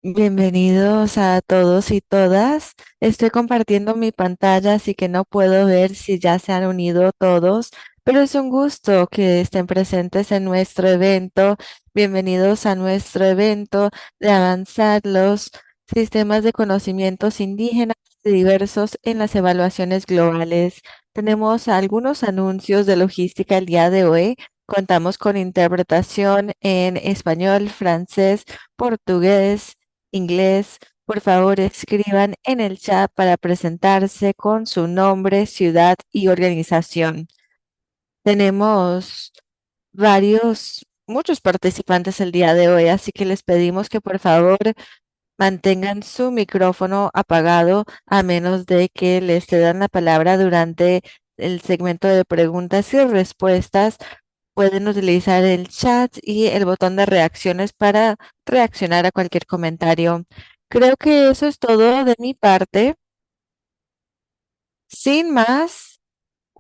Bienvenidos a todos y todas. Estoy compartiendo mi pantalla, así que no puedo ver si ya se han unido todos, pero es un gusto que estén presentes en nuestro evento. Bienvenidos a nuestro evento de avanzar los sistemas de conocimientos indígenas y diversos en las evaluaciones globales. Tenemos algunos anuncios de logística el día de hoy. Contamos con interpretación en español, francés, portugués, inglés. Por favor, escriban en el chat para presentarse con su nombre, ciudad y organización. Tenemos muchos participantes el día de hoy, así que les pedimos que por favor mantengan su micrófono apagado a menos de que les cedan la palabra durante el segmento de preguntas y respuestas. Pueden utilizar el chat y el botón de reacciones para reaccionar a cualquier comentario. Creo que eso es todo de mi parte. Sin más,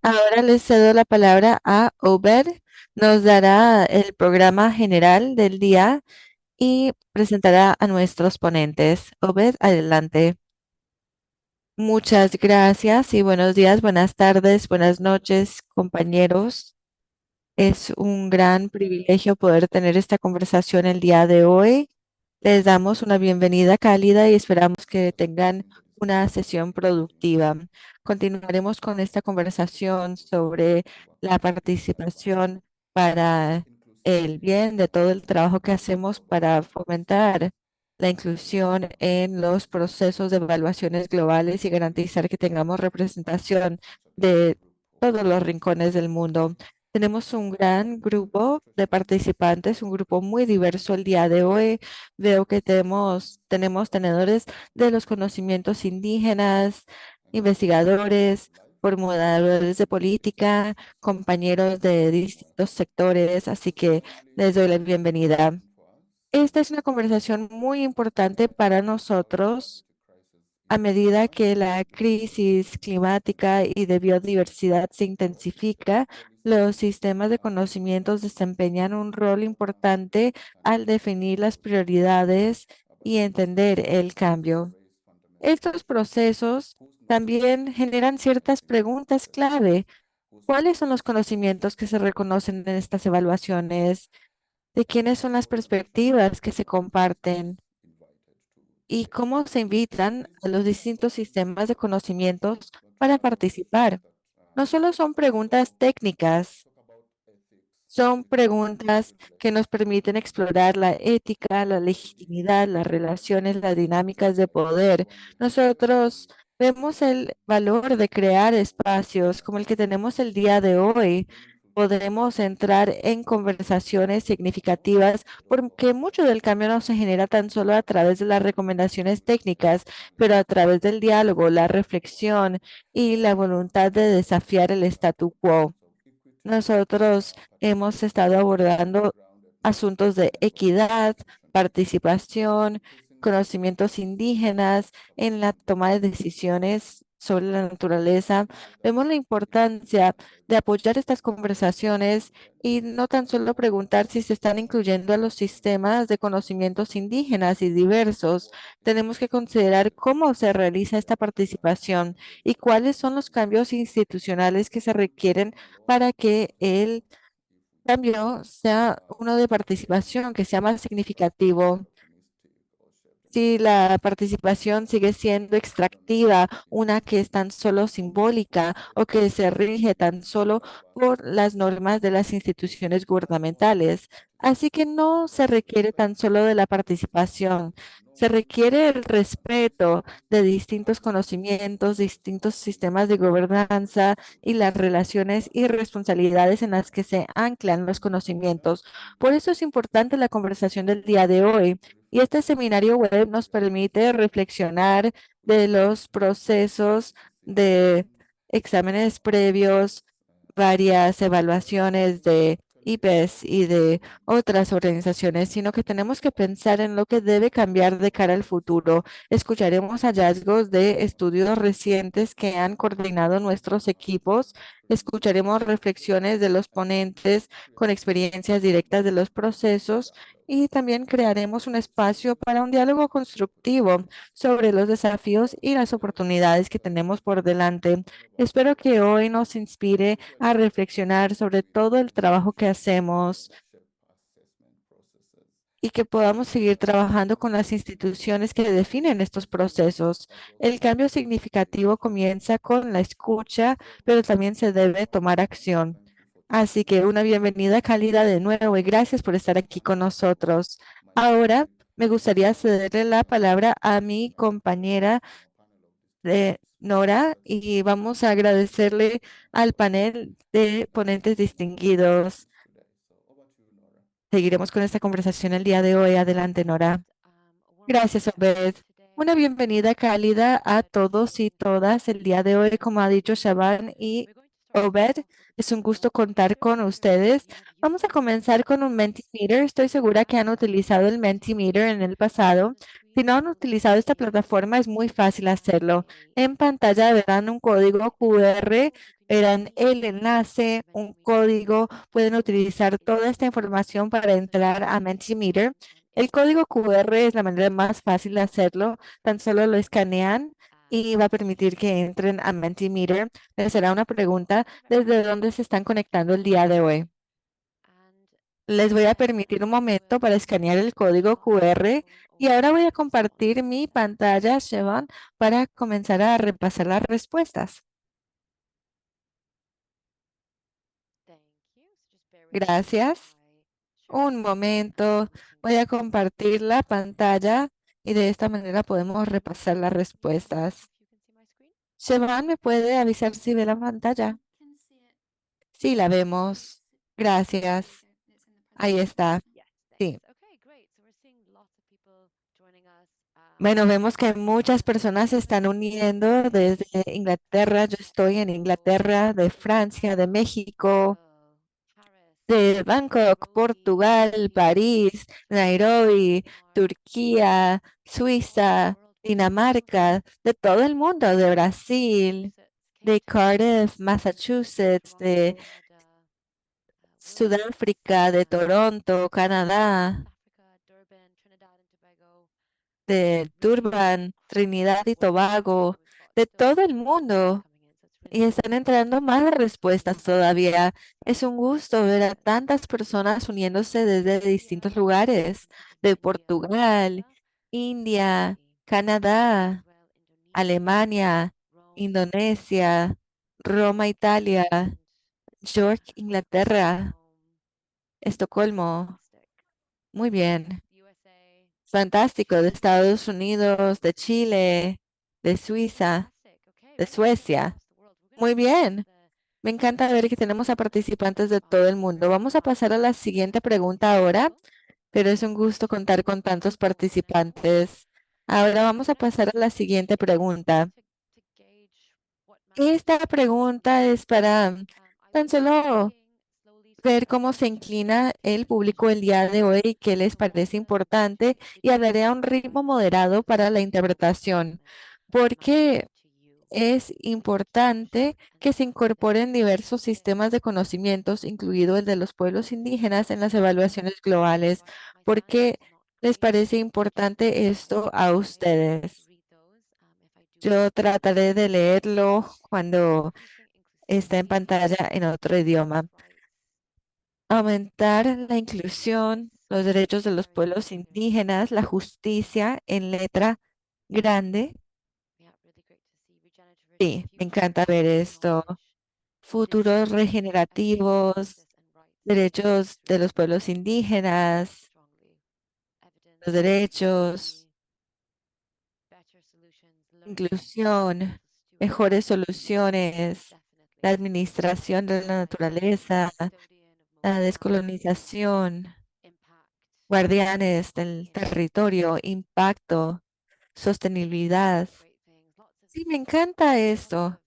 ahora les cedo la palabra a Obed. Nos dará el programa general del día y presentará a nuestros ponentes. Obed, adelante. Muchas gracias y buenos días, buenas tardes, buenas noches, compañeros. Es un gran privilegio poder tener esta conversación el día de hoy. Les damos una bienvenida cálida y esperamos que tengan una sesión productiva. Continuaremos con esta conversación sobre la participación para el bien de todo el trabajo que hacemos para fomentar la inclusión en los procesos de evaluaciones globales y garantizar que tengamos representación de todos los rincones del mundo. Tenemos un gran grupo de participantes, un grupo muy diverso el día de hoy. Veo que tenemos tenedores de los conocimientos indígenas, investigadores, formuladores de política, compañeros de distintos sectores, así que les doy la bienvenida. Esta es una conversación muy importante para nosotros a medida que la crisis climática y de biodiversidad se intensifica. Los sistemas de conocimientos desempeñan un rol importante al definir las prioridades y entender el cambio. Estos procesos también generan ciertas preguntas clave. ¿Cuáles son los conocimientos que se reconocen en estas evaluaciones? ¿De quiénes son las perspectivas que se comparten? ¿Y cómo se invitan a los distintos sistemas de conocimientos para participar? No solo son preguntas técnicas, son preguntas que nos permiten explorar la ética, la legitimidad, las relaciones, las dinámicas de poder. Nosotros vemos el valor de crear espacios como el que tenemos el día de hoy. Podemos entrar en conversaciones significativas porque mucho del cambio no se genera tan solo a través de las recomendaciones técnicas, pero a través del diálogo, la reflexión y la voluntad de desafiar el statu quo. Nosotros hemos estado abordando asuntos de equidad, participación, conocimientos indígenas en la toma de decisiones sobre la naturaleza. Vemos la importancia de apoyar estas conversaciones y no tan solo preguntar si se están incluyendo a los sistemas de conocimientos indígenas y diversos. Tenemos que considerar cómo se realiza esta participación y cuáles son los cambios institucionales que se requieren para que el cambio sea uno de participación, que sea más significativo. Si la participación sigue siendo extractiva, una que es tan solo simbólica o que se rige tan solo por las normas de las instituciones gubernamentales. Así que no se requiere tan solo de la participación, se requiere el respeto de distintos conocimientos, distintos sistemas de gobernanza y las relaciones y responsabilidades en las que se anclan los conocimientos. Por eso es importante la conversación del día de hoy. Y este seminario web nos permite reflexionar de los procesos de exámenes previos, varias evaluaciones de IPES y de otras organizaciones, sino que tenemos que pensar en lo que debe cambiar de cara al futuro. Escucharemos hallazgos de estudios recientes que han coordinado nuestros equipos. Escucharemos reflexiones de los ponentes con experiencias directas de los procesos y también crearemos un espacio para un diálogo constructivo sobre los desafíos y las oportunidades que tenemos por delante. Espero que hoy nos inspire a reflexionar sobre todo el trabajo que hacemos y que podamos seguir trabajando con las instituciones que definen estos procesos. El cambio significativo comienza con la escucha, pero también se debe tomar acción. Así que una bienvenida cálida de nuevo y gracias por estar aquí con nosotros. Ahora me gustaría cederle la palabra a mi compañera de Nora y vamos a agradecerle al panel de ponentes distinguidos. Seguiremos con esta conversación el día de hoy. Adelante, Nora. Gracias, Obed. Una bienvenida cálida a todos y todas el día de hoy, como ha dicho Shaban y Obed. Es un gusto contar con ustedes. Vamos a comenzar con un Mentimeter. Estoy segura que han utilizado el Mentimeter en el pasado. Si no han utilizado esta plataforma, es muy fácil hacerlo. En pantalla verán un código QR, verán el enlace, un código. Pueden utilizar toda esta información para entrar a Mentimeter. El código QR es la manera más fácil de hacerlo. Tan solo lo escanean y va a permitir que entren a Mentimeter. Les será una pregunta desde dónde se están conectando el día de hoy. Les voy a permitir un momento para escanear el código QR y ahora voy a compartir mi pantalla, Siobhan, para comenzar a repasar las respuestas. Gracias. Un momento, voy a compartir la pantalla y de esta manera podemos repasar las respuestas. Siobhan, ¿me puede avisar si ve la pantalla? Sí, la vemos. Gracias. Ahí está. Sí. Bueno, vemos que muchas personas se están uniendo desde Inglaterra. Yo estoy en Inglaterra, de Francia, de México, de Bangkok, Portugal, París, Nairobi, Turquía, Suiza, Dinamarca, de todo el mundo, de Brasil, de Cardiff, Massachusetts, de Sudáfrica, de Toronto, Canadá, de Durban, Trinidad y Tobago, de todo el mundo. Y están entrando más respuestas todavía. Es un gusto ver a tantas personas uniéndose desde distintos lugares, de Portugal, India, Canadá, Alemania, Indonesia, Roma, Italia, York, Inglaterra, Estocolmo. Muy bien. Fantástico. De Estados Unidos, de Chile, de Suiza, de Suecia. Muy bien. Me encanta ver que tenemos a participantes de todo el mundo. Vamos a pasar a la siguiente pregunta ahora, pero es un gusto contar con tantos participantes. Ahora vamos a pasar a la siguiente pregunta. Esta pregunta es para tan solo ver cómo se inclina el público el día de hoy y qué les parece importante y hablaré a un ritmo moderado para la interpretación. Porque es importante que se incorporen diversos sistemas de conocimientos, incluido el de los pueblos indígenas, en las evaluaciones globales. ¿Por qué les parece importante esto a ustedes? Yo trataré de leerlo cuando está en pantalla en otro idioma. Aumentar la inclusión, los derechos de los pueblos indígenas, la justicia en letra grande. Sí, me encanta ver esto. Futuros regenerativos, derechos de los pueblos indígenas, los derechos, inclusión, mejores soluciones, la administración de la naturaleza, la descolonización, guardianes del territorio, impacto, sostenibilidad. Sí, me encanta esto.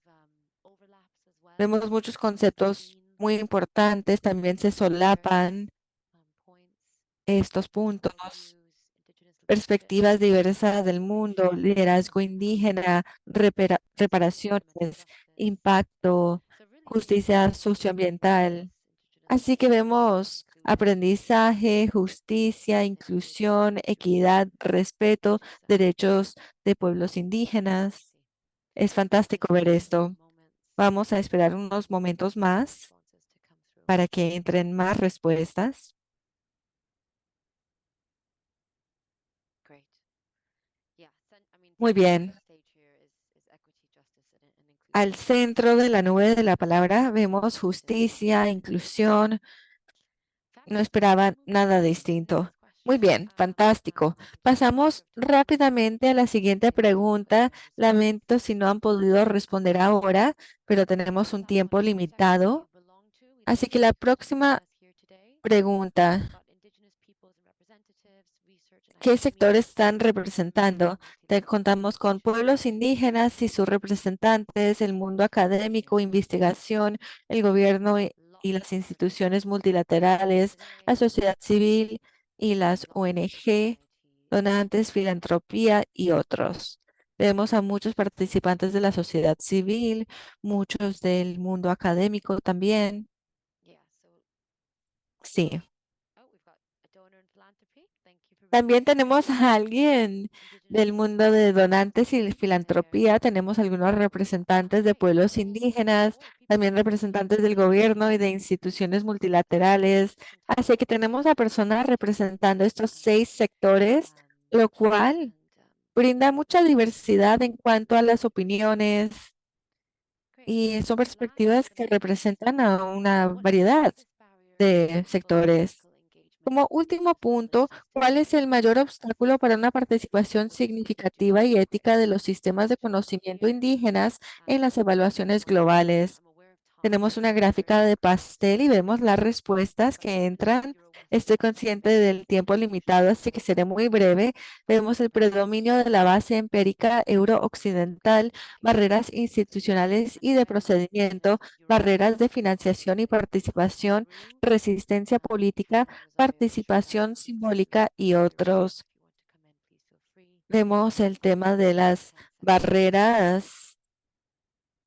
Vemos muchos conceptos muy importantes, también se solapan estos puntos. Perspectivas diversas del mundo, liderazgo indígena, reparaciones, impacto. justicia socioambiental. Así que vemos aprendizaje, justicia, inclusión, equidad, respeto, derechos de pueblos indígenas. Es fantástico ver esto. Vamos a esperar unos momentos más para que entren más respuestas. Muy bien. Al centro de la nube de la palabra vemos justicia, inclusión. No esperaba nada distinto. Muy bien, fantástico. Pasamos rápidamente a la siguiente pregunta. Lamento si no han podido responder ahora, pero tenemos un tiempo limitado. Así que la próxima pregunta, ¿qué sectores están representando? Te contamos con pueblos indígenas y sus representantes, el mundo académico, investigación, el gobierno y las instituciones multilaterales, la sociedad civil y las ONG, donantes, filantropía y otros. Vemos a muchos participantes de la sociedad civil, muchos del mundo académico también. Sí. También tenemos a alguien del mundo de donantes y filantropía. Tenemos algunos representantes de pueblos indígenas, también representantes del gobierno y de instituciones multilaterales. Así que tenemos a personas representando estos 6 sectores, lo cual brinda mucha diversidad en cuanto a las opiniones y son perspectivas que representan a una variedad de sectores. Como último punto, ¿cuál es el mayor obstáculo para una participación significativa y ética de los sistemas de conocimiento indígenas en las evaluaciones globales? Tenemos una gráfica de pastel y vemos las respuestas que entran. Estoy consciente del tiempo limitado, así que seré muy breve. Vemos el predominio de la base empírica euro-occidental, barreras institucionales y de procedimiento, barreras de financiación y participación, resistencia política, participación simbólica y otros. Vemos el tema de las barreras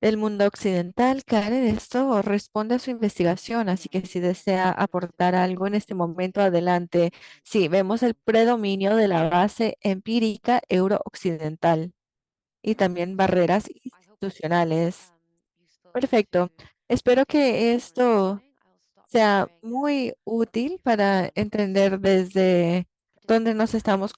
del mundo occidental. Karen, esto responde a su investigación, así que si desea aportar algo en este momento, adelante. Sí, vemos el predominio de la base empírica euro-occidental y también barreras institucionales. Perfecto. Espero que esto sea muy útil para entender desde dónde nos estamos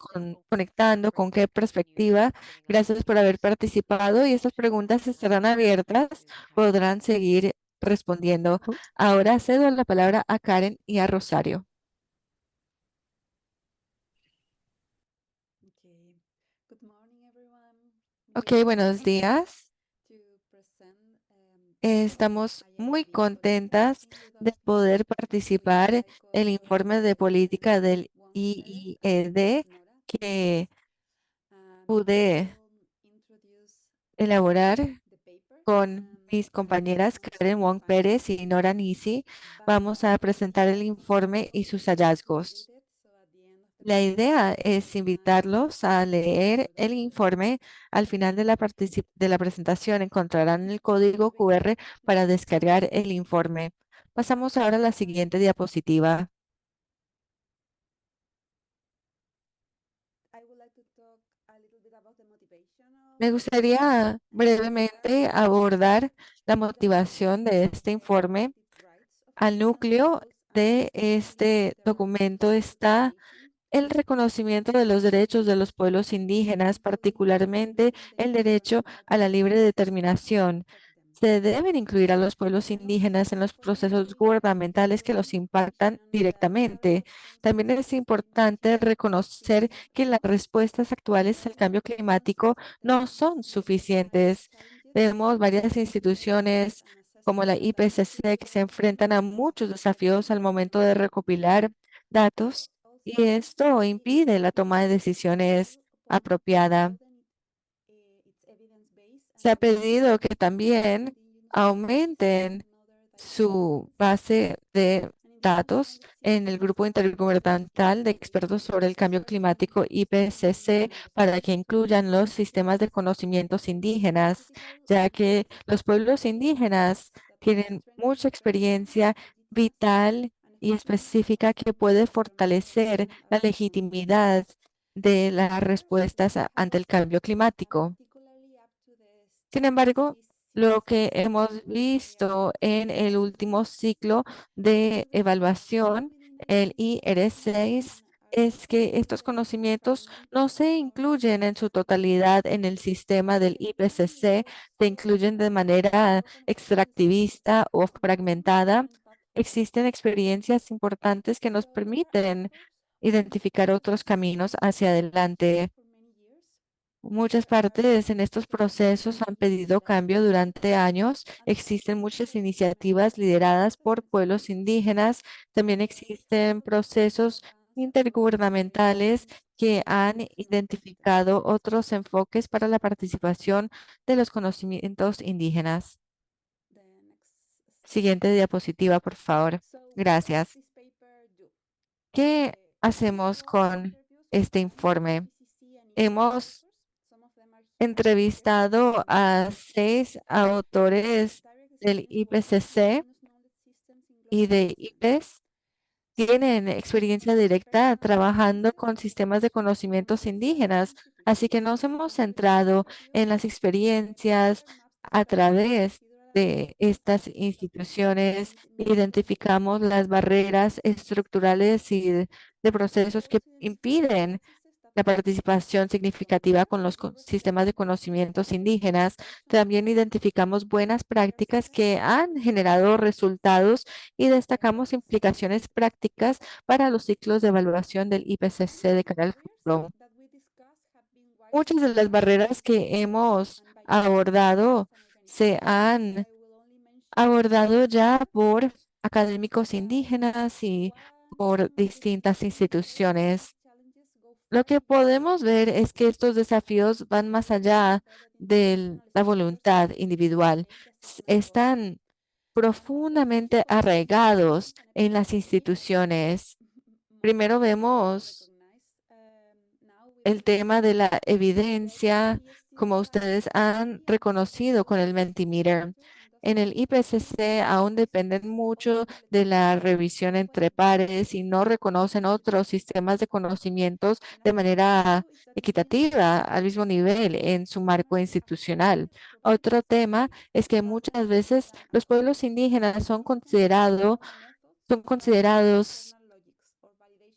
conectando, con qué perspectiva. Gracias por haber participado y estas preguntas estarán abiertas, podrán seguir respondiendo. Ahora cedo la palabra a Karen y a Rosario. Ok, buenos días. Estamos muy contentas de poder participar en el informe de política del IIED que pude elaborar con mis compañeras Karen Wong Pérez y Nora Nisi. Vamos a presentar el informe y sus hallazgos. La idea es invitarlos a leer el informe. Al final de de la presentación encontrarán el código QR para descargar el informe. Pasamos ahora a la siguiente diapositiva. Me gustaría brevemente abordar la motivación de este informe. Al núcleo de este documento está el reconocimiento de los derechos de los pueblos indígenas, particularmente el derecho a la libre determinación. Se deben incluir a los pueblos indígenas en los procesos gubernamentales que los impactan directamente. También es importante reconocer que las respuestas actuales al cambio climático no son suficientes. Vemos varias instituciones como la IPCC que se enfrentan a muchos desafíos al momento de recopilar datos y esto impide la toma de decisiones apropiada. Se ha pedido que también aumenten su base de datos en el grupo intergubernamental de expertos sobre el cambio climático IPCC para que incluyan los sistemas de conocimientos indígenas, ya que los pueblos indígenas tienen mucha experiencia vital y específica que puede fortalecer la legitimidad de las respuestas ante el cambio climático. Sin embargo, lo que hemos visto en el último ciclo de evaluación, el IR6, es que estos conocimientos no se incluyen en su totalidad en el sistema del IPCC, se incluyen de manera extractivista o fragmentada. Existen experiencias importantes que nos permiten identificar otros caminos hacia adelante. Muchas partes en estos procesos han pedido cambio durante años. Existen muchas iniciativas lideradas por pueblos indígenas. También existen procesos intergubernamentales que han identificado otros enfoques para la participación de los conocimientos indígenas. Siguiente diapositiva, por favor. Gracias. ¿Qué hacemos con este informe? Hemos entrevistado a 6 autores del IPCC y de IPES. Tienen experiencia directa trabajando con sistemas de conocimientos indígenas, así que nos hemos centrado en las experiencias a través de estas instituciones. Identificamos las barreras estructurales y de procesos que impiden la participación significativa con los sistemas de conocimientos indígenas. También identificamos buenas prácticas que han generado resultados y destacamos implicaciones prácticas para los ciclos de evaluación del IPCC de cara al futuro. Muchas de las barreras que hemos abordado se han abordado ya por académicos indígenas y por distintas instituciones. Lo que podemos ver es que estos desafíos van más allá de la voluntad individual. Están profundamente arraigados en las instituciones. Primero vemos el tema de la evidencia, como ustedes han reconocido con el Mentimeter. En el IPCC aún dependen mucho de la revisión entre pares y no reconocen otros sistemas de conocimientos de manera equitativa al mismo nivel en su marco institucional. Otro tema es que muchas veces los pueblos indígenas son considerados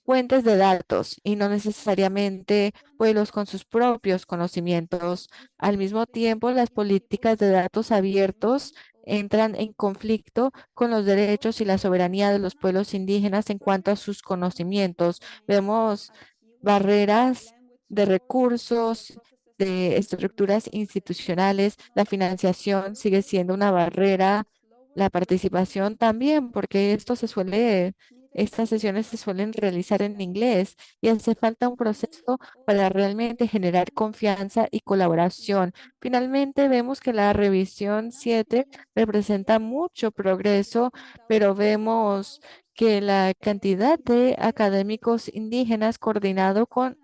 fuentes de datos y no necesariamente pueblos con sus propios conocimientos. Al mismo tiempo, las políticas de datos abiertos entran en conflicto con los derechos y la soberanía de los pueblos indígenas en cuanto a sus conocimientos. Vemos barreras de recursos, de estructuras institucionales. La financiación sigue siendo una barrera. La participación también, porque estas sesiones se suelen realizar en inglés y hace falta un proceso para realmente generar confianza y colaboración. Finalmente, vemos que la revisión 7 representa mucho progreso, pero vemos que la cantidad de académicos indígenas coordinando con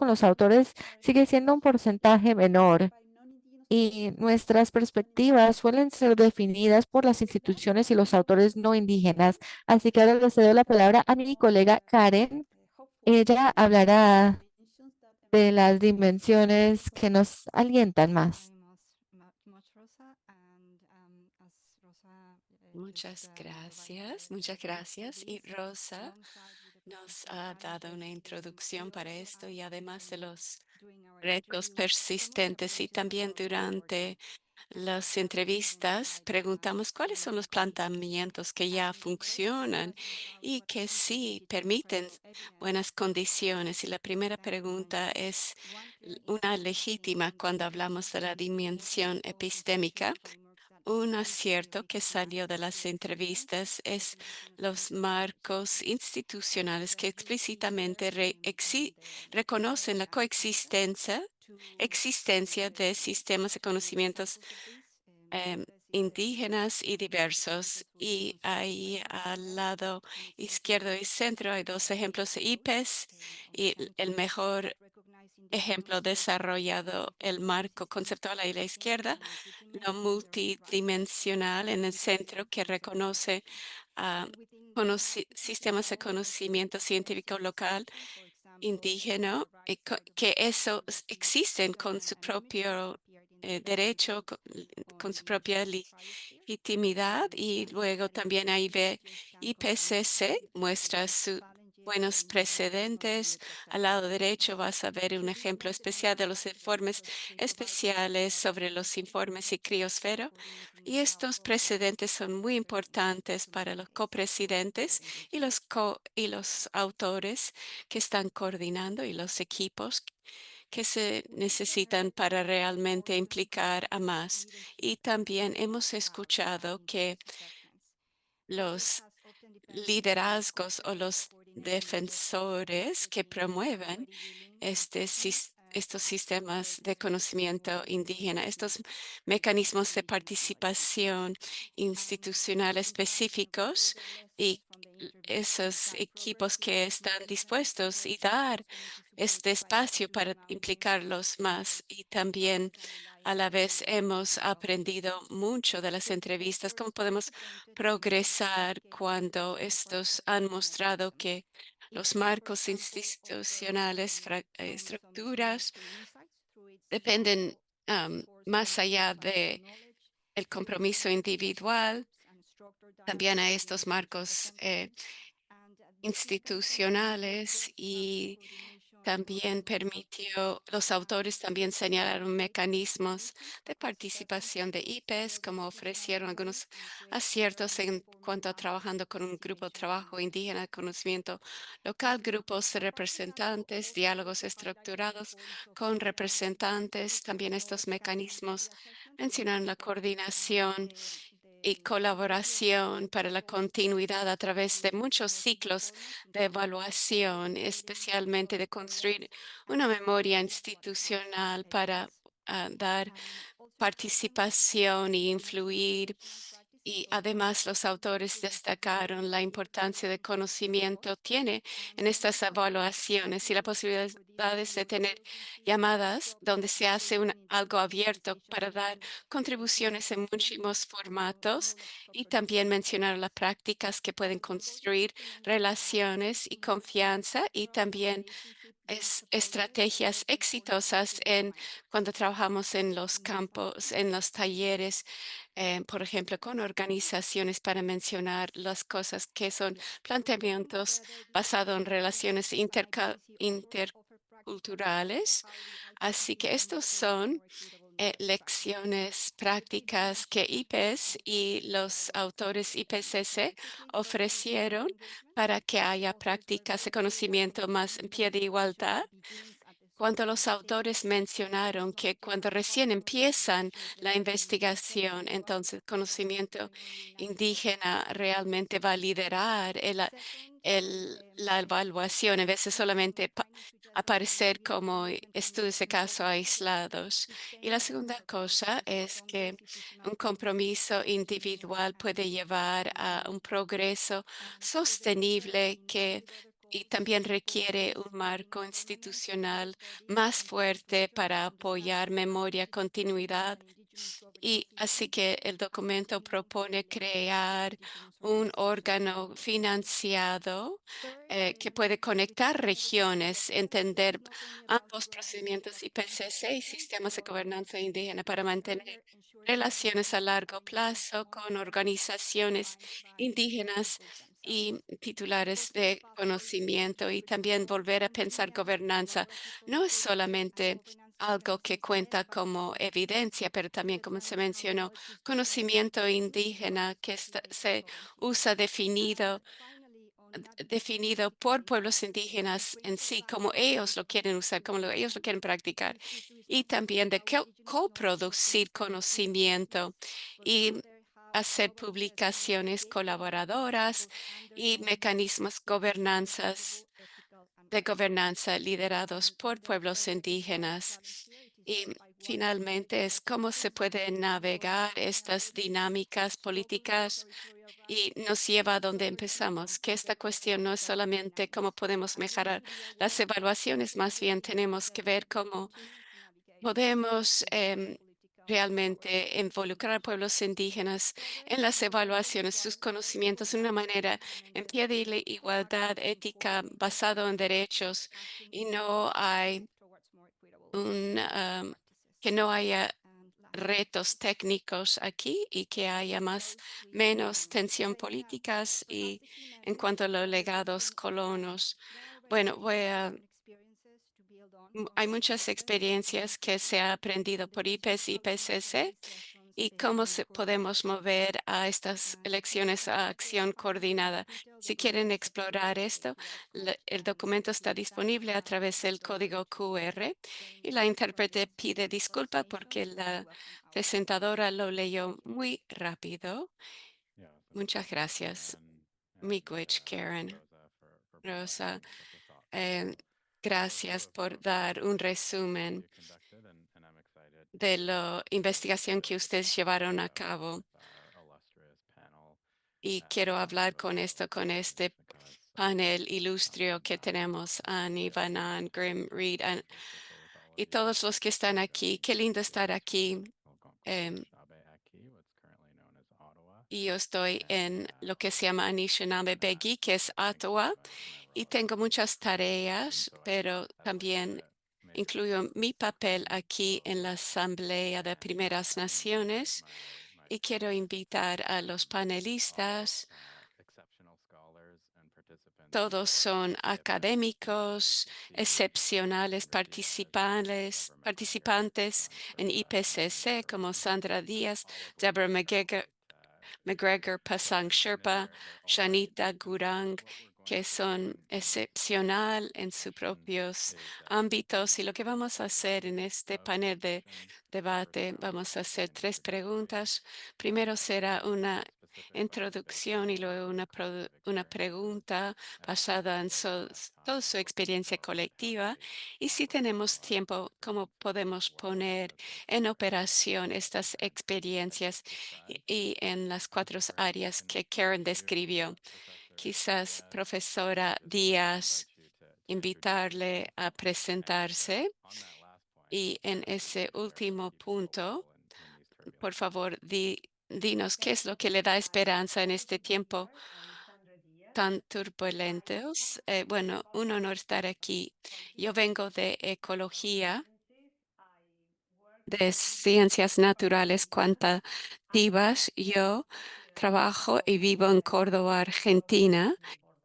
los autores sigue siendo un porcentaje menor y nuestras perspectivas suelen ser definidas por las instituciones y los autores no indígenas. Así que ahora le cedo la palabra a mi colega Karen. Ella hablará de las dimensiones que nos alientan más. Muchas gracias. Y Rosa nos ha dado una introducción para esto y además de los retos persistentes y también durante las entrevistas preguntamos cuáles son los planteamientos que ya funcionan y que sí permiten buenas condiciones. Y la primera pregunta es una legítima cuando hablamos de la dimensión epistémica. Un acierto que salió de las entrevistas es los marcos institucionales que explícitamente reconocen la existencia de sistemas de conocimientos indígenas y diversos. Y ahí al lado izquierdo y centro hay dos ejemplos de IPES y el mejor ejemplo, desarrollado el marco conceptual a la izquierda, lo multidimensional en el centro que reconoce ah, sistemas de conocimiento científico local indígena, que eso existen con su propio derecho, con su propia legitimidad y luego también ahí ve IPCC, muestra sus buenos precedentes. Al lado derecho vas a ver un ejemplo especial de los informes especiales sobre los informes y criosfero. Y estos precedentes son muy importantes para los copresidentes y los autores que están coordinando y los equipos que se necesitan para realmente implicar a más. Y también hemos escuchado que los liderazgos o los defensores que promueven estos sistemas de conocimiento indígena, estos mecanismos de participación institucional específicos y esos equipos que están dispuestos y dar este espacio para implicarlos más. Y también a la vez hemos aprendido mucho de las entrevistas, cómo podemos progresar cuando estos han mostrado que los marcos institucionales, estructuras, dependen más allá de el compromiso individual, también a estos marcos institucionales y también permitió, los autores también señalaron mecanismos de participación de IPES, como ofrecieron algunos aciertos en cuanto a trabajando con un grupo de trabajo indígena de conocimiento local, grupos de representantes, diálogos estructurados con representantes, también estos mecanismos mencionan la coordinación y colaboración para la continuidad a través de muchos ciclos de evaluación, especialmente de construir una memoria institucional para dar participación y influir. Y además los autores destacaron la importancia de conocimiento tiene en estas evaluaciones y la posibilidad de tener llamadas donde se hace algo abierto para dar contribuciones en muchísimos formatos y también mencionar las prácticas que pueden construir relaciones y confianza y también estrategias exitosas en cuando trabajamos en los campos, en los talleres, por ejemplo, con organizaciones para mencionar las cosas que son planteamientos basados en relaciones interculturales. Así que estos son lecciones prácticas que IPES y los autores IPCC ofrecieron para que haya prácticas de conocimiento más en pie de igualdad. Cuando los autores mencionaron que cuando recién empiezan la investigación, entonces conocimiento indígena realmente va a liderar la evaluación, en vez de solamente aparecer como estudios de caso aislados. Y la segunda cosa es que un compromiso individual puede llevar a un progreso sostenible y también requiere un marco institucional más fuerte para apoyar memoria, continuidad. Y así que el documento propone crear un órgano financiado que puede conectar regiones, entender ambos procedimientos IPCC y sistemas de gobernanza indígena para mantener relaciones a largo plazo con organizaciones indígenas y titulares de conocimiento y también volver a pensar gobernanza. No es solamente algo que cuenta como evidencia, pero también, como se mencionó, conocimiento indígena que se usa definido por pueblos indígenas en sí, como ellos lo quieren usar, como ellos lo quieren practicar, y también de coproducir conocimiento y hacer publicaciones colaboradoras y mecanismos de gobernanza liderados por pueblos indígenas. Y finalmente es cómo se pueden navegar estas dinámicas políticas y nos lleva a donde empezamos, que esta cuestión no es solamente cómo podemos mejorar las evaluaciones, más bien tenemos que ver cómo podemos realmente involucrar a pueblos indígenas en las evaluaciones, sus conocimientos de una manera en pie de igualdad ética basado en derechos y no hay que no haya retos técnicos aquí y que haya menos tensión políticas y en cuanto a los legados colonos. Bueno, hay muchas experiencias que se ha aprendido por IPES y IPCC y cómo podemos mover a estas elecciones a acción coordinada. Si quieren explorar esto, el documento está disponible a través del código QR y la intérprete pide disculpa porque la presentadora lo leyó muy rápido. Yeah, so Muchas thanks gracias, again, Miigwech thank you, Karen. Rosa, for Rosa, providing such a thoughtful eh, overview gracias of, por the dar un research that resumen you conducted, and I'm excited de to la get investigación into que the ustedes topic llevaron a cabo. with our illustrious panel Y at quiero hablar con Universal esto, con Education, este because panel I'm ilustrio que tenemos, Annie, very Vanan, Grim, Reed, anxious to share with all of y you todos los que están aquí. Qué lindo estar aquí. em, Anishinaabe-Aki, what's currently known as Ottawa, y yo estoy and en lo que se llama for Anishinaabe that, Begui, que es thank you Ottawa, to my y relatives tengo muchas and tareas, so pero I'd like también to maybe incluyo mi papel aquí en la close Asamblea de and Primeras invite Naciones my y quiero panelists, invitar a los all panelistas. exceptional scholars and participants in Todos both son IPES académicos, IPCC excepcionales, government affairs participantes en and IPCC como Deborah, Sandra Díaz, all of which Deborah can't McGregor, wait McGregor to Pasang join in Sherpa, their own right. Shanita And so Gurang, what we're going que to do son in this excepcional en sus session propios is ámbitos. Y a lo que vamos a hacer en series este of panel de discussions. The first debate, round vamos a hacer in which tres we're discussing preguntas. Primero será una specific science-based introducción y knowledge luego and collective una experiences. pregunta And then basada en we'll have toda time su experiencia for colectiva. panelists Y si offering tenemos broad tiempo, cómo perspectives podemos of what the poner IPCC en has operación estas advanced and experiencias described. y en las Thank cuatro you very much. áreas And que Karen maybe, describió. Professor Quizás Diaz, I profesora just invite Díaz, you to introduce invitarle yourself. a And presentarse on that last point, y en be ese careful to último keep people punto, level in these por turbulent times. favor, dinos qué es lo que le da esperanza en este tiempo tan turbulentos. Bueno, un honor estar aquí. Yo vengo de ecología, de ciencias naturales cuantitativas. Yo trabajo y vivo en Córdoba, Argentina.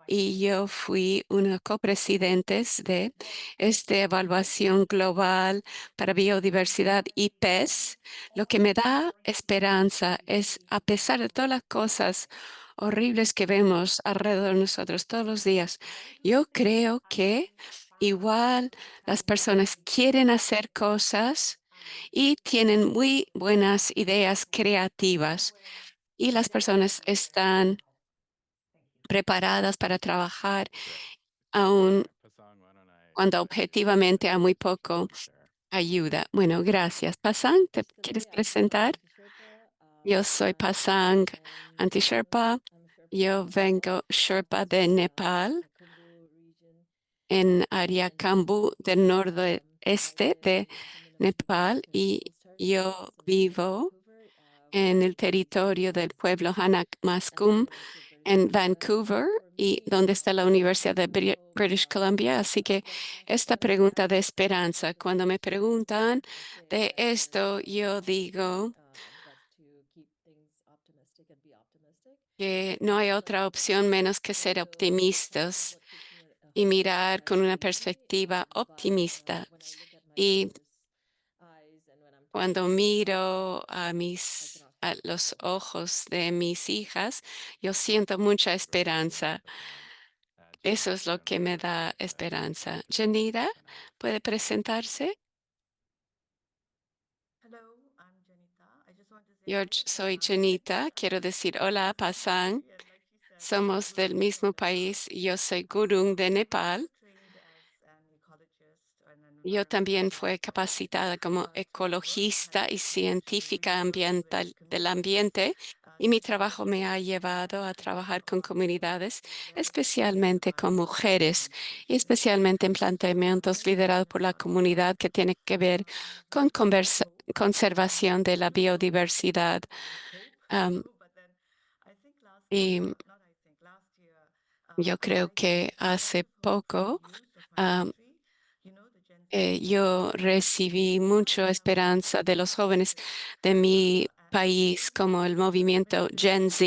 Y yo fui una copresidentes de esta evaluación global para biodiversidad IPES. Lo que me da esperanza es, a pesar de todas las cosas horribles que vemos alrededor de nosotros todos los días, yo creo que igual las personas quieren hacer cosas y tienen muy buenas ideas creativas y las personas están preparadas para trabajar, Great. aun Pasang, why don't cuando I give you objetivamente hay muy the poco chance to share? ayuda. Bueno, gracias. Pasang, ¿te quieres presentar? Yo soy Pasang Anti-Sherpa. Yo vengo Sherpa de Nepal, en Aryakambú del nordeste de Nepal, y yo vivo en el territorio del pueblo Hanak Maskum en Vancouver y donde está la Universidad de British Columbia. Así que esta pregunta de esperanza, cuando me preguntan de esto, yo digo que no hay otra opción menos que ser optimistas y mirar con una perspectiva optimista. Y cuando miro a los ojos de mis hijas, yo siento mucha Great. Thank you, esperanza. Pasang. Eso es Janita, lo I'm que me very da excited to esperanza. hear you Janira, present out. ¿puede presentarse? Yo soy Janita. Quiero decir hola, Pasang. Somos del mismo país. Yo soy Gurung de Nepal. Yo también fui capacitada como ecologista y científica ambiental del ambiente Y mi trabajo me ha llevado a trabajar con comunidades, especialmente con mujeres, y especialmente en planteamientos liderados por la comunidad que tiene que ver con conservación de la biodiversidad. Am, y yo creo que hace poco am, yo recibí mucha esperanza de los jóvenes de mi país, como el movimiento Gen Z.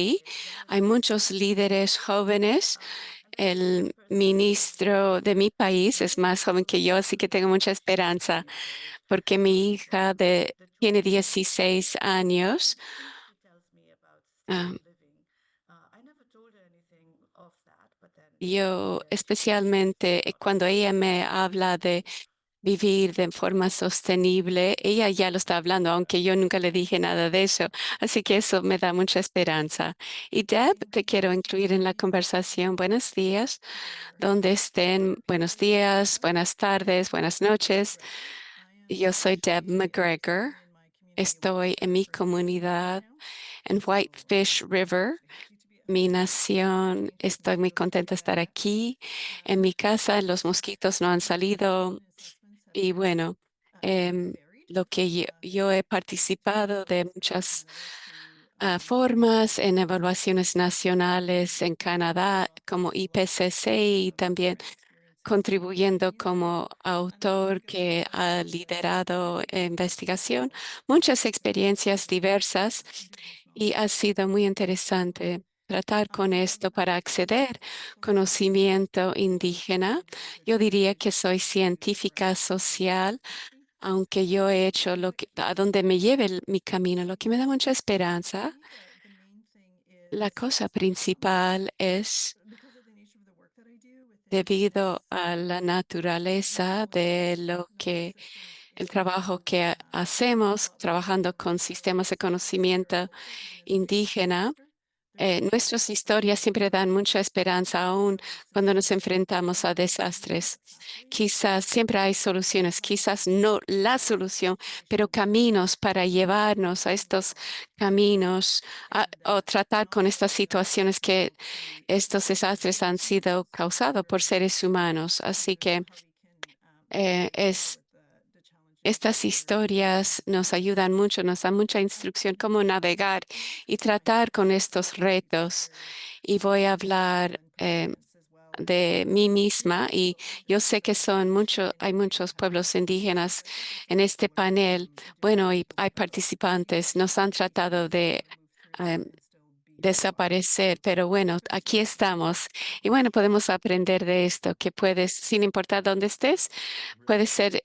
Hay muchos líderes jóvenes. El ministro de mi país es más joven que yo, así que tengo mucha esperanza, porque mi hija tiene 16 años. ah, yo especialmente cuando ella me habla de vivir de forma sostenible, ella ya lo está hablando, aunque yo nunca le dije nada de eso. Así que eso me da mucha esperanza. Y Deb, te quiero incluir en la conversación. Buenos días, donde estén. Buenos días, buenas tardes, buenas noches. Yo soy Deb McGregor. Estoy en mi comunidad en Whitefish River, mi nación. Estoy muy contenta de estar aquí. En mi casa, los mosquitos no han salido. Y bueno, em, lo que yo he participado de muchas formas en evaluaciones nacionales en Canadá como IPCC y también contribuyendo como autor que ha liderado investigación, muchas experiencias diversas y ha sido muy interesante tratar con esto para acceder conocimiento indígena. Yo diría que soy científica social, aunque yo he hecho lo que, a donde me lleve mi camino, lo que me da mucha esperanza. La cosa principal es debido a la naturaleza de lo que el trabajo que hacemos trabajando con sistemas de conocimiento indígena. Nuestras historias siempre dan mucha esperanza, aún cuando nos enfrentamos a desastres. Quizás siempre hay soluciones, quizás no la solución, pero caminos para llevarnos a estos caminos o tratar con estas situaciones que estos desastres han sido causados por seres humanos. Así que estas historias nos ayudan mucho, nos dan mucha instrucción cómo navegar y tratar con estos retos. Y voy a hablar de mí misma y yo sé que hay muchos pueblos indígenas en este panel. Bueno, y hay participantes, nos han tratado de em, desaparecer, pero bueno, aquí estamos. Y bueno, podemos aprender de esto, que puedes, sin importar dónde estés, puedes ser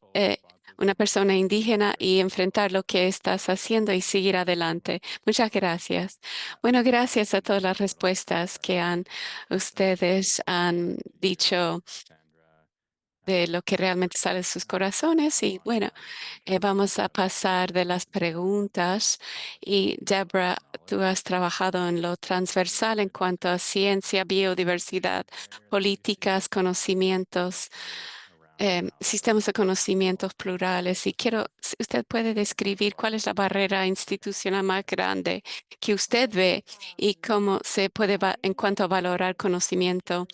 una persona indígena y enfrentar lo que estás haciendo y seguir adelante. Muchas gracias. Bueno, gracias a todas las respuestas que ustedes han dicho de lo que realmente sale de sus corazones. Y bueno, vamos a pasar de las preguntas. Y Deborah, tú has trabajado en lo transversal en cuanto a ciencia, biodiversidad, políticas, conocimientos, sistemas de conocimientos plurales. Y si usted puede describir cuál es la barrera institucional más grande que usted ve y cómo se puede, en cuanto a valorar conocimiento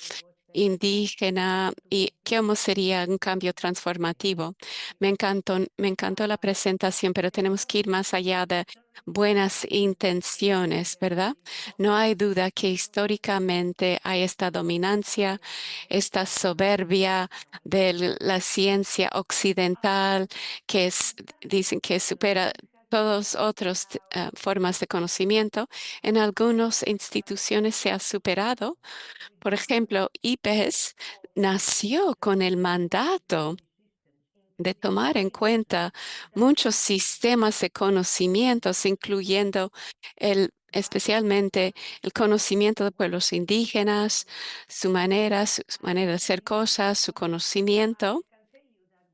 indígena y cómo sería un cambio transformativo. Me encantó la presentación, pero tenemos que ir más allá de buenas intenciones, ¿verdad? No hay duda que históricamente hay esta dominancia, esta soberbia de la ciencia occidental dicen que supera todas otras formas de conocimiento. En algunas instituciones se ha superado. Por ejemplo, IPES nació con el mandato de tomar en cuenta muchos sistemas de conocimientos, incluyendo especialmente el conocimiento de pueblos indígenas, su manera de hacer cosas, su conocimiento.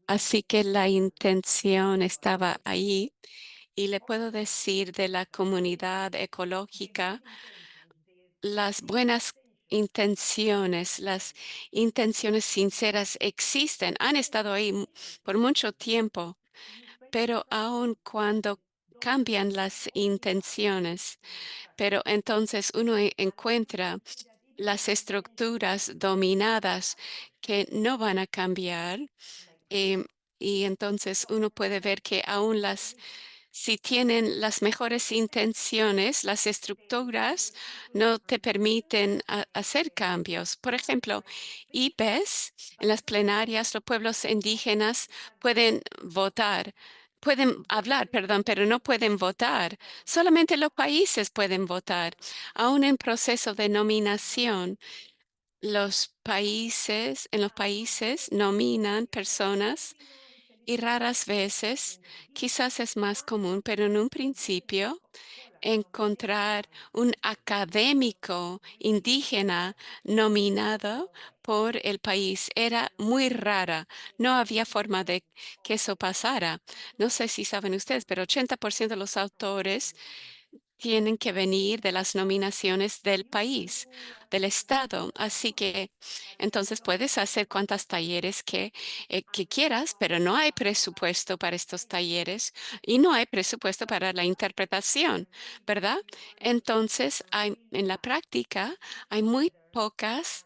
Así que la intención estaba ahí y le puedo decir de la comunidad ecológica las buenas intenciones, las intenciones sinceras existen, han estado ahí por mucho tiempo, pero aun cuando cambian las intenciones, pero entonces uno encuentra las estructuras dominadas que no van a cambiar. em, y entonces uno puede ver que aún si tienen las mejores intenciones, las estructuras no te permiten hacer cambios. Por ejemplo, y ves, en las plenarias los pueblos indígenas pueden votar. Pueden hablar, perdón, pero no pueden votar. Solamente los países pueden votar. Aún en proceso de nominación, en los países nominan personas y raras veces, quizás es más común, pero en un principio, encontrar un académico indígena nominado por el país era muy rara. No había forma de que eso pasara. No sé si saben ustedes, pero 80% de los autores tienen que venir de las nominaciones del país, del estado. Así que entonces puedes hacer cuantas talleres que quieras, pero no hay presupuesto para estos talleres y no hay presupuesto para la interpretación, ¿verdad? Entonces, en la práctica hay muy pocos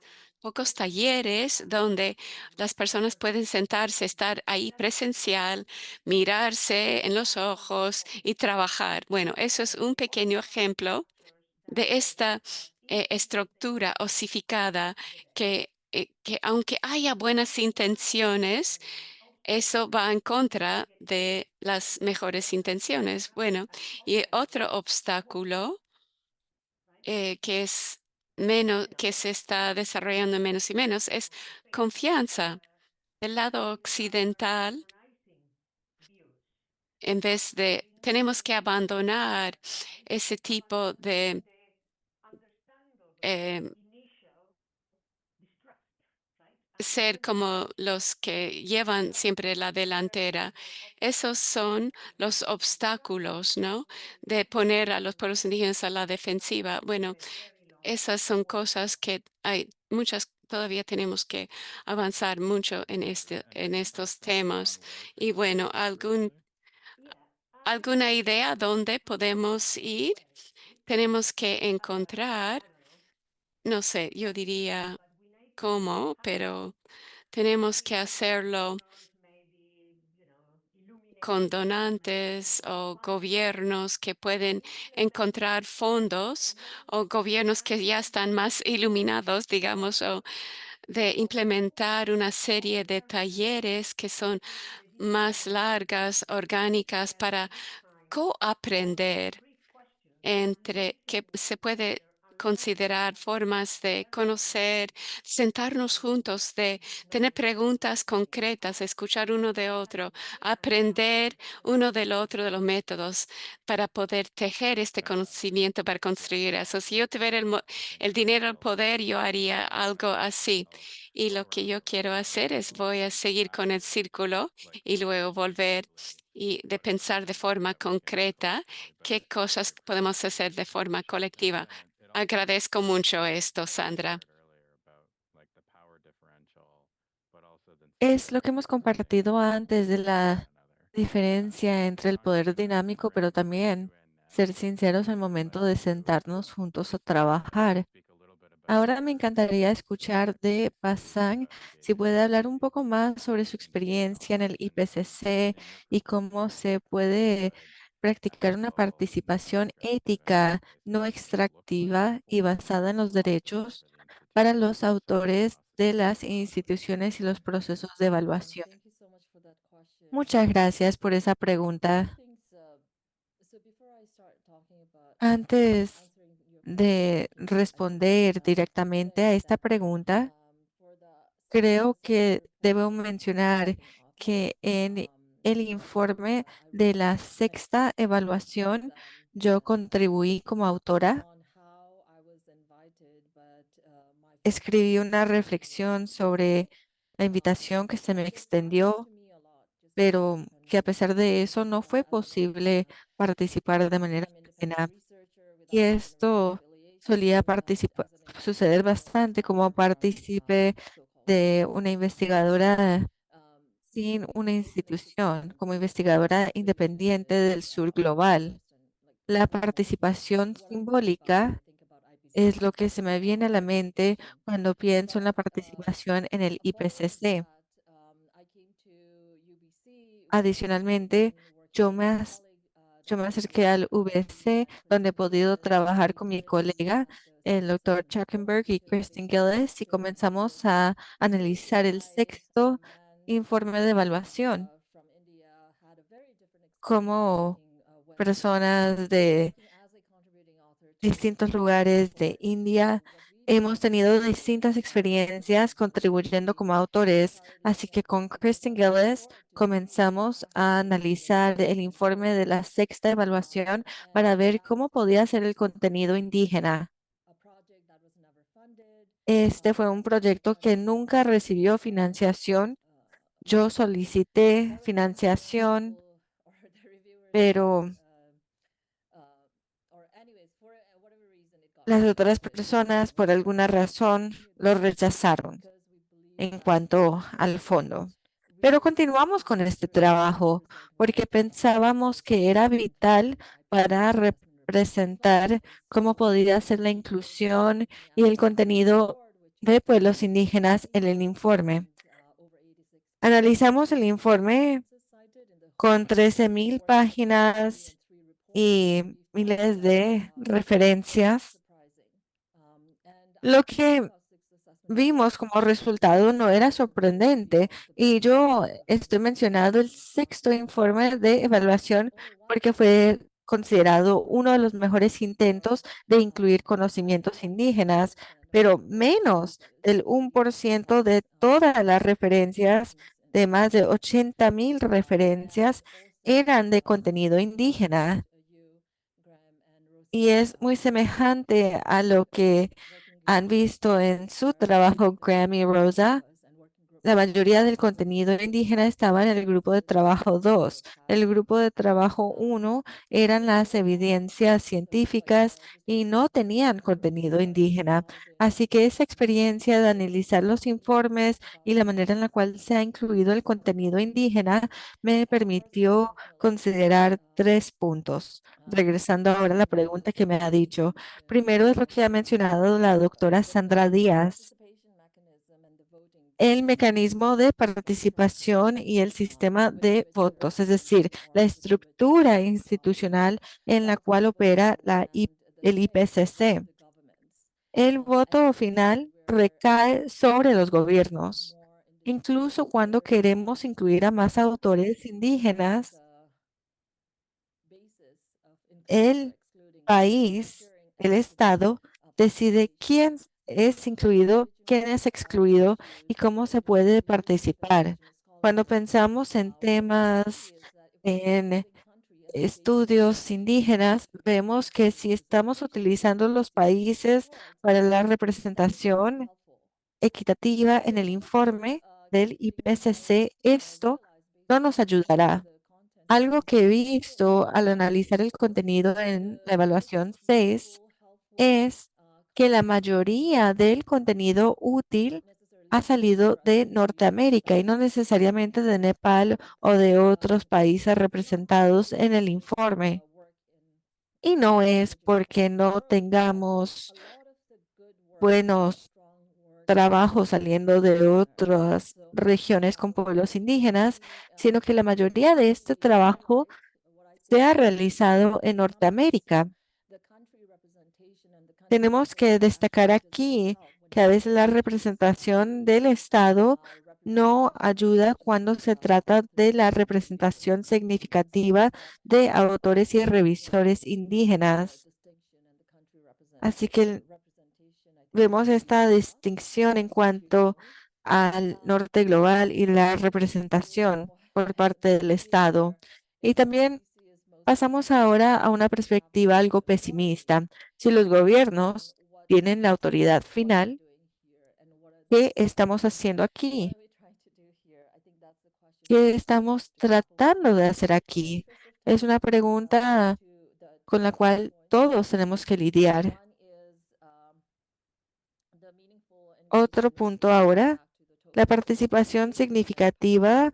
talleres donde las personas pueden sentarse, estar ahí presencial, mirarse en los ojos y trabajar. Bueno, eso es un pequeño ejemplo de esta estructura osificada que aunque haya buenas intenciones, eso va en contra de las mejores intenciones. Bueno, y otro obstáculo que se está desarrollando menos y menos es confianza. Del lado occidental, en vez de, tenemos que abandonar ese tipo de eh, ser como los que llevan siempre la delantera. Esos son los obstáculos, ¿no? De poner a los pueblos indígenas a la defensiva. Bueno, esas son cosas que hay muchas, todavía tenemos que avanzar mucho en estos temas. Y bueno, ¿alguna idea dónde podemos ir? Tenemos que encontrar, no sé, yo diría cómo, pero tenemos que hacerlo con donantes o gobiernos que pueden encontrar fondos o gobiernos que ya están más iluminados, digamos, o de implementar una serie de talleres que son más largas, orgánicas, para coaprender entre que se puede considerar formas de conocer, sentarnos juntos, de tener preguntas concretas, escuchar uno de otro, aprender uno del otro de los métodos para poder tejer este conocimiento para construir eso. Si yo tuviera el dinero, el poder, yo haría algo así. Y lo que yo quiero hacer es voy a seguir con el círculo y luego volver y de pensar de forma concreta qué cosas podemos hacer de forma colectiva. Agradezco mucho esto, Sandra. Es lo que hemos compartido antes de la diferencia entre el poder dinámico, pero también ser sinceros al momento de sentarnos juntos a trabajar. Ahora me encantaría escuchar de Passan si puede hablar un poco más sobre su experiencia en el IPCC y cómo se puede practicar una participación ética, no extractiva y basada en los derechos para los autores de las instituciones y los procesos de evaluación. Thank you so much for that question. Muchas gracias por esa Two pregunta. things. So before I start talking about Antes answering your question, de I just want to responder directamente say a esta that pregunta, for the creo sixth que report debo that I have mencionar been authoring, que en el informe I de wrote la a sexta section that evaluación, yo contribuí como autora, on how I was invited, but my escribí focus una wasn't reflexión sobre specific. la invitación que se me This happens extendió, to me a lot, just to be pero que a open, pesar de eso because no fue as an posible academic, participar de manera I'm independent plena. researcher Y without academic esto solía affiliation, and as an suceder investigator, bastante como partícipe so-called de una citizen scientist, investigadora sin una institución como investigadora independiente del sur global. La participación simbólica es lo que se me viene a la mente cuando pienso en la participación en el IPCC. Adicionalmente, yo me, as- yo me acerqué al VC, donde he podido trabajar con mi colega, el doctor Chuckenberg y Kristen Gillis, y comenzamos a analizar el sexto informe de evaluación, como personas de distintos lugares de India. Hemos tenido distintas experiencias contribuyendo como autores, así que con Kristen Gillis comenzamos a analizar el informe de la sexta evaluación para ver cómo podía ser el contenido indígena. Este fue un proyecto que nunca recibió financiación. Yo solicité financiación, pero las otras personas por alguna razón lo rechazaron en cuanto al fondo. Pero continuamos con este trabajo porque pensábamos que era vital para representar cómo podía ser la inclusión y el contenido de pueblos indígenas en el informe. Analizamos el informe con 13,000 páginas y miles de referencias. Lo que vimos como resultado no era sorprendente y yo estoy mencionando el sexto informe de evaluación porque fue considerado uno de los mejores intentos de incluir conocimientos indígenas, pero menos del 1% de todas las referencias, de más de 80,000 referencias, eran de contenido indígena. Y es muy semejante a lo que han visto en su trabajo Grammy Rosa. La mayoría del contenido indígena estaba en el grupo de trabajo 2. El grupo de trabajo 1 eran las evidencias científicas y no tenían contenido indígena. Así que esa experiencia de analizar los informes y la manera en la cual se ha incluido el contenido indígena me permitió considerar 3 puntos. Regresando ahora a la pregunta que me ha dicho. Primero es lo que ha mencionado la doctora Sandra Díaz, el mecanismo de participación y el sistema de votos, es decir, la estructura institucional en la cual opera el IPCC. El voto final recae sobre los gobiernos. Incluso cuando queremos incluir a más autores indígenas, el país, el Estado, decide quién es incluido, quién es excluido y cómo se puede participar. Cuando pensamos en temas, en estudios indígenas, vemos que si estamos utilizando los países para la representación equitativa en el informe del IPCC, esto no nos ayudará. Algo que he visto al analizar el contenido en la evaluación 6 es que la mayoría del contenido útil ha salido de Norteamérica y no necesariamente de Nepal o de otros países representados en el informe. Y no es porque no tengamos buenos trabajos saliendo de otras regiones con pueblos indígenas, sino que la mayoría de este trabajo se ha realizado en Norteamérica. Tenemos que destacar aquí que a veces la representación del Estado no ayuda cuando se trata de la representación significativa de autores y revisores indígenas. Así que vemos esta distinción en cuanto al norte global y la representación por parte del Estado. Y también pasamos ahora a una perspectiva algo pesimista. Si los gobiernos tienen la autoridad final, ¿qué estamos haciendo aquí? ¿Qué estamos tratando de hacer aquí? Es una pregunta con la cual todos tenemos que lidiar. Otro punto ahora, la participación significativa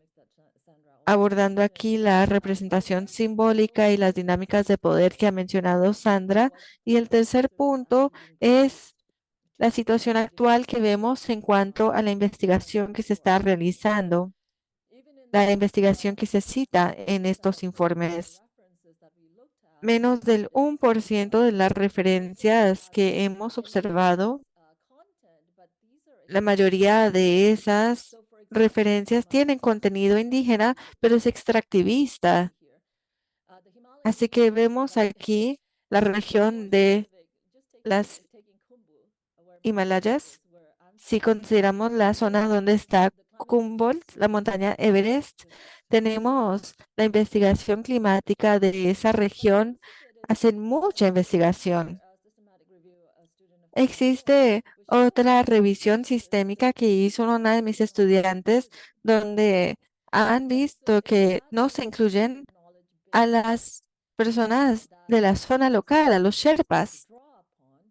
abordando aquí la representación simbólica y las dinámicas de poder que ha mencionado Sandra. Y el tercer punto es la situación actual que vemos en cuanto a la investigación que se está realizando, la investigación que se cita en estos informes. Menos del 1% de las referencias que hemos observado, la mayoría de esas referencias tienen contenido indígena, pero es extractivista. Así que vemos aquí la región de las Himalayas. Si consideramos la zona donde está Humboldt, la montaña Everest, tenemos la investigación climática de esa región. Hacen mucha investigación. Existe otra revisión sistémica que hizo una de mis estudiantes donde han visto que no se incluyen a las personas de la zona local, a los Sherpas.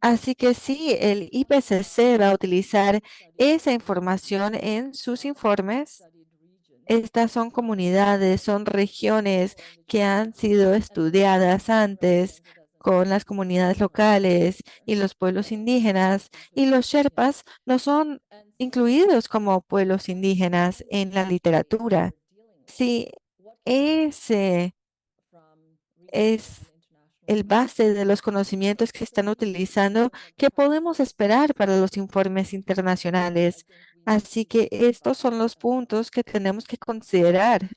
Así que sí, el IPCC va a utilizar esa información en sus informes. Estas son comunidades, son regiones que han sido estudiadas antes con las comunidades locales y los pueblos indígenas, y los Sherpas no son incluidos como pueblos indígenas en la literatura. Sí, ese es el base de los conocimientos que están utilizando, que podemos esperar para los informes internacionales. Así que estos son los puntos que tenemos que considerar.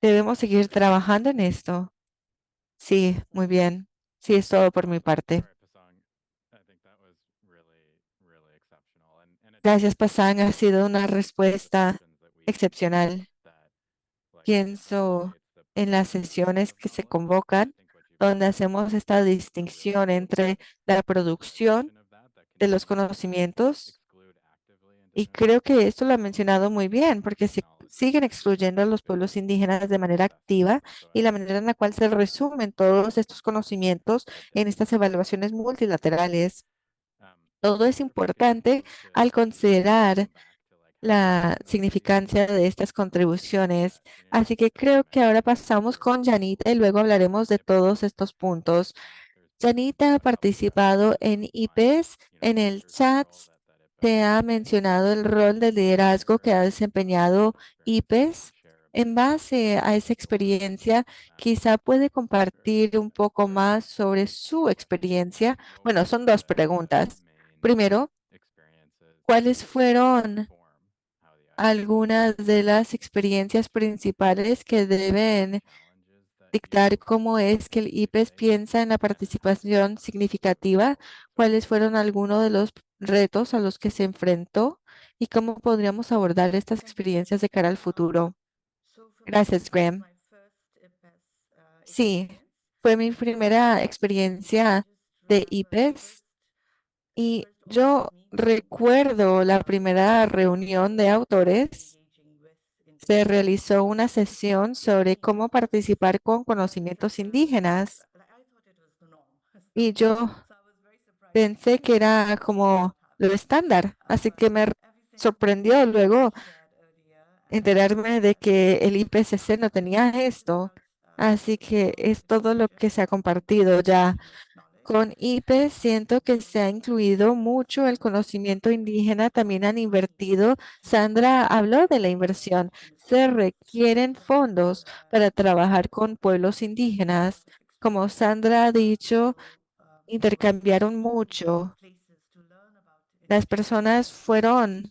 Debemos seguir trabajando en esto. Sí, muy bien. Sí, es todo por mi parte. Gracias, Pasang. Ha sido una respuesta excepcional. Pienso en las sesiones que se convocan, donde hacemos esta distinción entre la producción de los conocimientos, y creo que esto lo ha mencionado muy bien, porque se siguen excluyendo a los pueblos indígenas de manera activa, y la manera en la cual se resumen todos estos conocimientos en estas evaluaciones multilaterales. Todo es importante al considerar la significancia de estas contribuciones. Así que creo que ahora pasamos con Janita y luego hablaremos de todos estos puntos. Janita ha participado en IPES. En el chat te ha mencionado el rol de liderazgo que ha desempeñado IPES. En base a esa experiencia, quizá puede compartir un poco más sobre su experiencia. Bueno, son dos preguntas. Primero, ¿cuáles fueron algunas de las experiencias principales que deben dictar cómo es que el IPES piensa en la participación significativa? ¿Cuáles fueron algunos de los retos a los que se enfrentó y cómo podríamos abordar estas experiencias de cara al futuro? Gracias, Graham. Sí, fue mi primera experiencia de IPES y yo recuerdo la primera reunión de autores. Se realizó una sesión sobre cómo participar con conocimientos indígenas, y yo pensé que era como lo estándar, así que me sorprendió luego enterarme de que el IPCC no tenía esto. Así que es todo lo que se ha compartido ya. Con IPE siento que se ha incluido mucho el conocimiento indígena, también han invertido. Sandra habló de la inversión. Se requieren fondos para trabajar con pueblos indígenas. Como Sandra ha dicho, intercambiaron mucho. Las personas fueron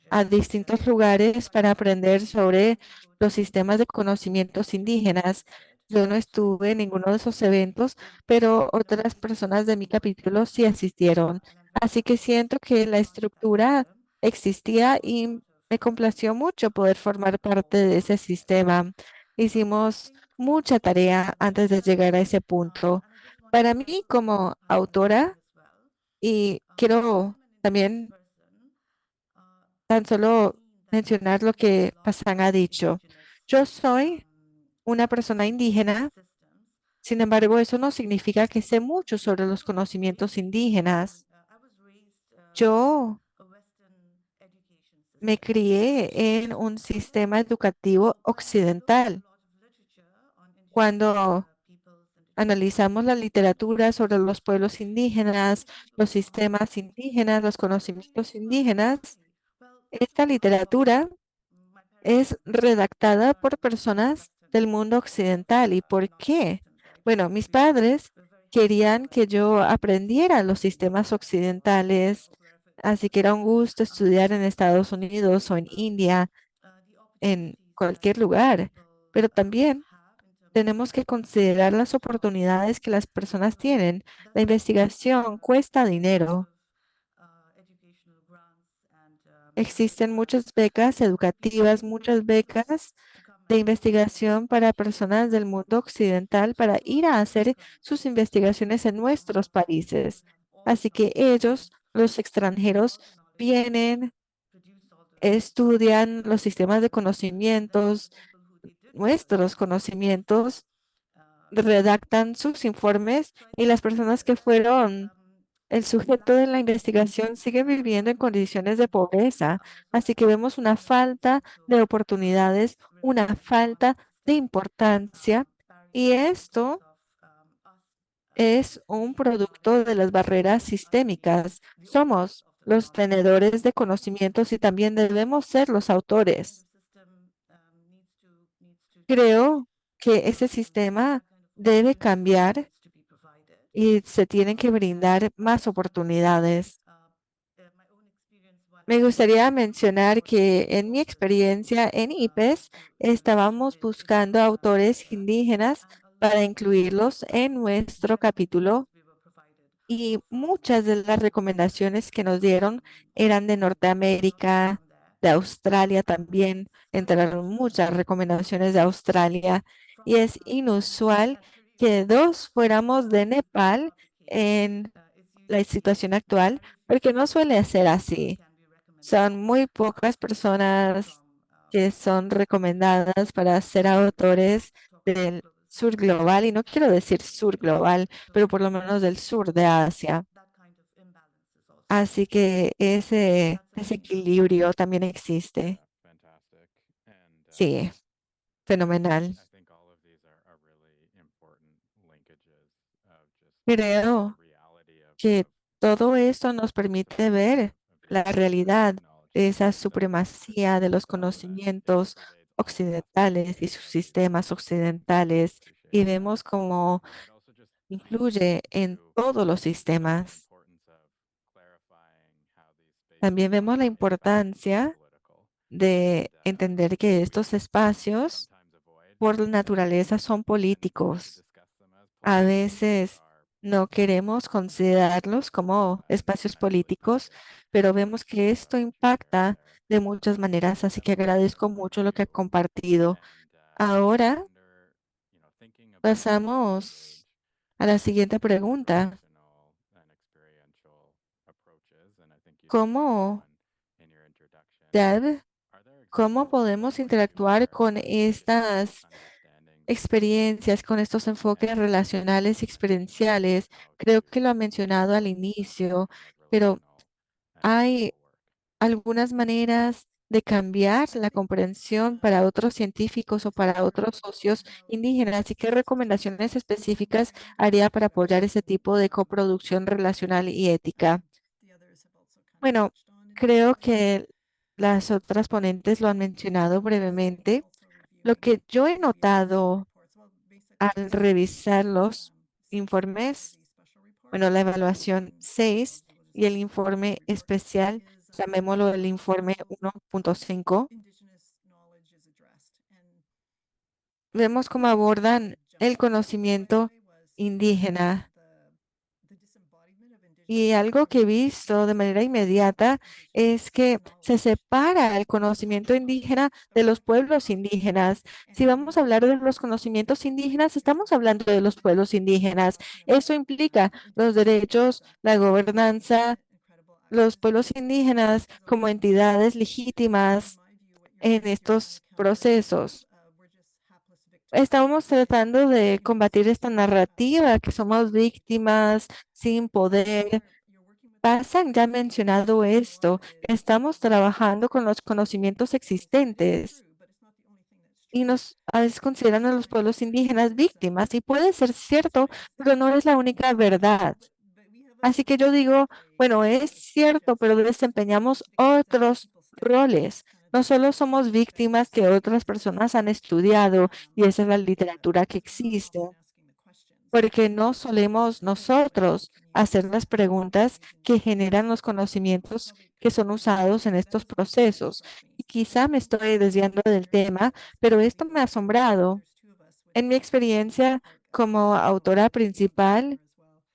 a distintos lugares para aprender sobre los sistemas de conocimientos indígenas. Yo no estuve en ninguno de esos eventos, pero otras personas de mi capítulo sí asistieron. Así que siento que la estructura existía y me complació mucho poder formar parte de ese sistema. Hicimos mucha tarea antes de llegar a ese punto. Para mí, como autora, y quiero también tan solo mencionar lo que Pasán ha dicho. Yo soy una persona indígena, sin embargo, eso no significa que sé mucho sobre los conocimientos indígenas. Yo me crié en un sistema educativo occidental. Cuando analizamos la literatura sobre los pueblos indígenas, los sistemas indígenas, los conocimientos indígenas, esta literatura es redactada por personas del mundo occidental. ¿Y por qué? Bueno, mis padres querían que yo aprendiera los sistemas occidentales, así que era un gusto estudiar en Estados Unidos o en India, en cualquier lugar, pero también tenemos que considerar las oportunidades que las personas tienen. La investigación cuesta dinero. Existen muchas becas educativas, muchas becas de investigación para personas del mundo occidental para ir a hacer sus investigaciones en nuestros países. Así que ellos, los extranjeros, vienen, estudian los sistemas de conocimientos, nuestros conocimientos, redactan sus informes y las personas que fueron el sujeto de la investigación siguen viviendo en condiciones de pobreza. Así que vemos una falta de oportunidades, una falta de importancia y esto es un producto de las barreras sistémicas. Somos los tenedores de conocimientos y también debemos ser los autores. Creo que ese sistema debe cambiar y se tienen que brindar más oportunidades. Me gustaría mencionar que en mi experiencia en IPES estábamos buscando autores indígenas para incluirlos en nuestro capítulo y muchas de las recomendaciones que nos dieron eran de Norteamérica, de Australia también. Entraron muchas recomendaciones de Australia y es inusual que dos fuéramos de Nepal en la situación actual, porque no suele ser así. Son muy pocas personas que son recomendadas para ser autores del sur global, y no quiero decir sur global, pero por lo menos del sur de Asia. Así que ese desequilibrio también existe. Fantastic. And Sí, fenomenal. I think all of these are really important linkages of just Creo reality que todo esto nos permite ver la realidad de esa technology. supremacía de los conocimientos occidentales y sus sistemas occidentales y vemos cómo It also just influye en todos los sistemas. importance of clarifying how these spaces También vemos la importancia political de entender que estos espacios sometimes avoid por naturaleza son políticos. discuss them as A political veces no queremos considerarlos como espacios políticos, pero vemos que esto impacta de muchas maneras, así que agradezco mucho lo que ha compartido. Ahora pasamos a la siguiente pregunta. ¿Cómo, Deb, cómo podemos interactuar con estas experiencias, con estos enfoques relacionales y experienciales? Creo que lo ha mencionado al inicio, pero hay algunas maneras de cambiar la comprensión para otros científicos o para otros socios indígenas y qué recomendaciones específicas haría para apoyar ese tipo de coproducción relacional y ética. Bueno, creo que las otras ponentes lo han mencionado brevemente. Lo que yo he notado al revisar los informes, bueno, la evaluación 6 y el informe especial, llamémoslo el informe 1.5, vemos cómo abordan el conocimiento indígena. Y algo que he visto de manera inmediata es que se separa el conocimiento indígena de los pueblos indígenas. Si vamos a hablar de los conocimientos indígenas, estamos hablando de los pueblos indígenas. Eso implica los derechos, la gobernanza, los pueblos indígenas como entidades legítimas en estos procesos. Estamos tratando de combatir esta narrativa que somos víctimas sin poder. Pasan ya ha mencionado esto. Estamos trabajando con los conocimientos existentes y a veces consideran a los pueblos indígenas víctimas y puede ser cierto, pero no es la única verdad. Así que yo digo, bueno, es cierto, pero desempeñamos otros roles. No solo somos víctimas que otras personas han estudiado y esa es la literatura que existe, porque no solemos nosotros hacer las preguntas que generan los conocimientos que son usados en estos procesos. Y quizá me estoy desviando del tema, pero esto me ha asombrado. En mi experiencia como autora principal,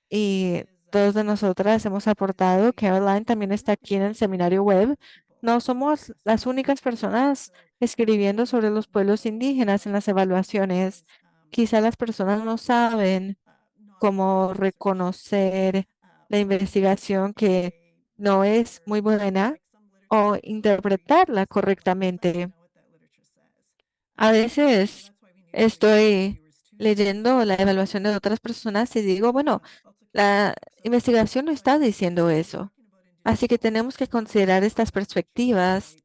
y dos de nosotras hemos aportado, Caroline también está aquí en el seminario web, no somos las únicas personas escribiendo sobre los pueblos indígenas en las evaluaciones. Quizá las personas no saben cómo reconocer la investigación que no es muy buena o interpretarla correctamente. A veces estoy leyendo la evaluación de otras personas y digo, bueno, la investigación no está diciendo eso. Así que tenemos que considerar estas perspectivas.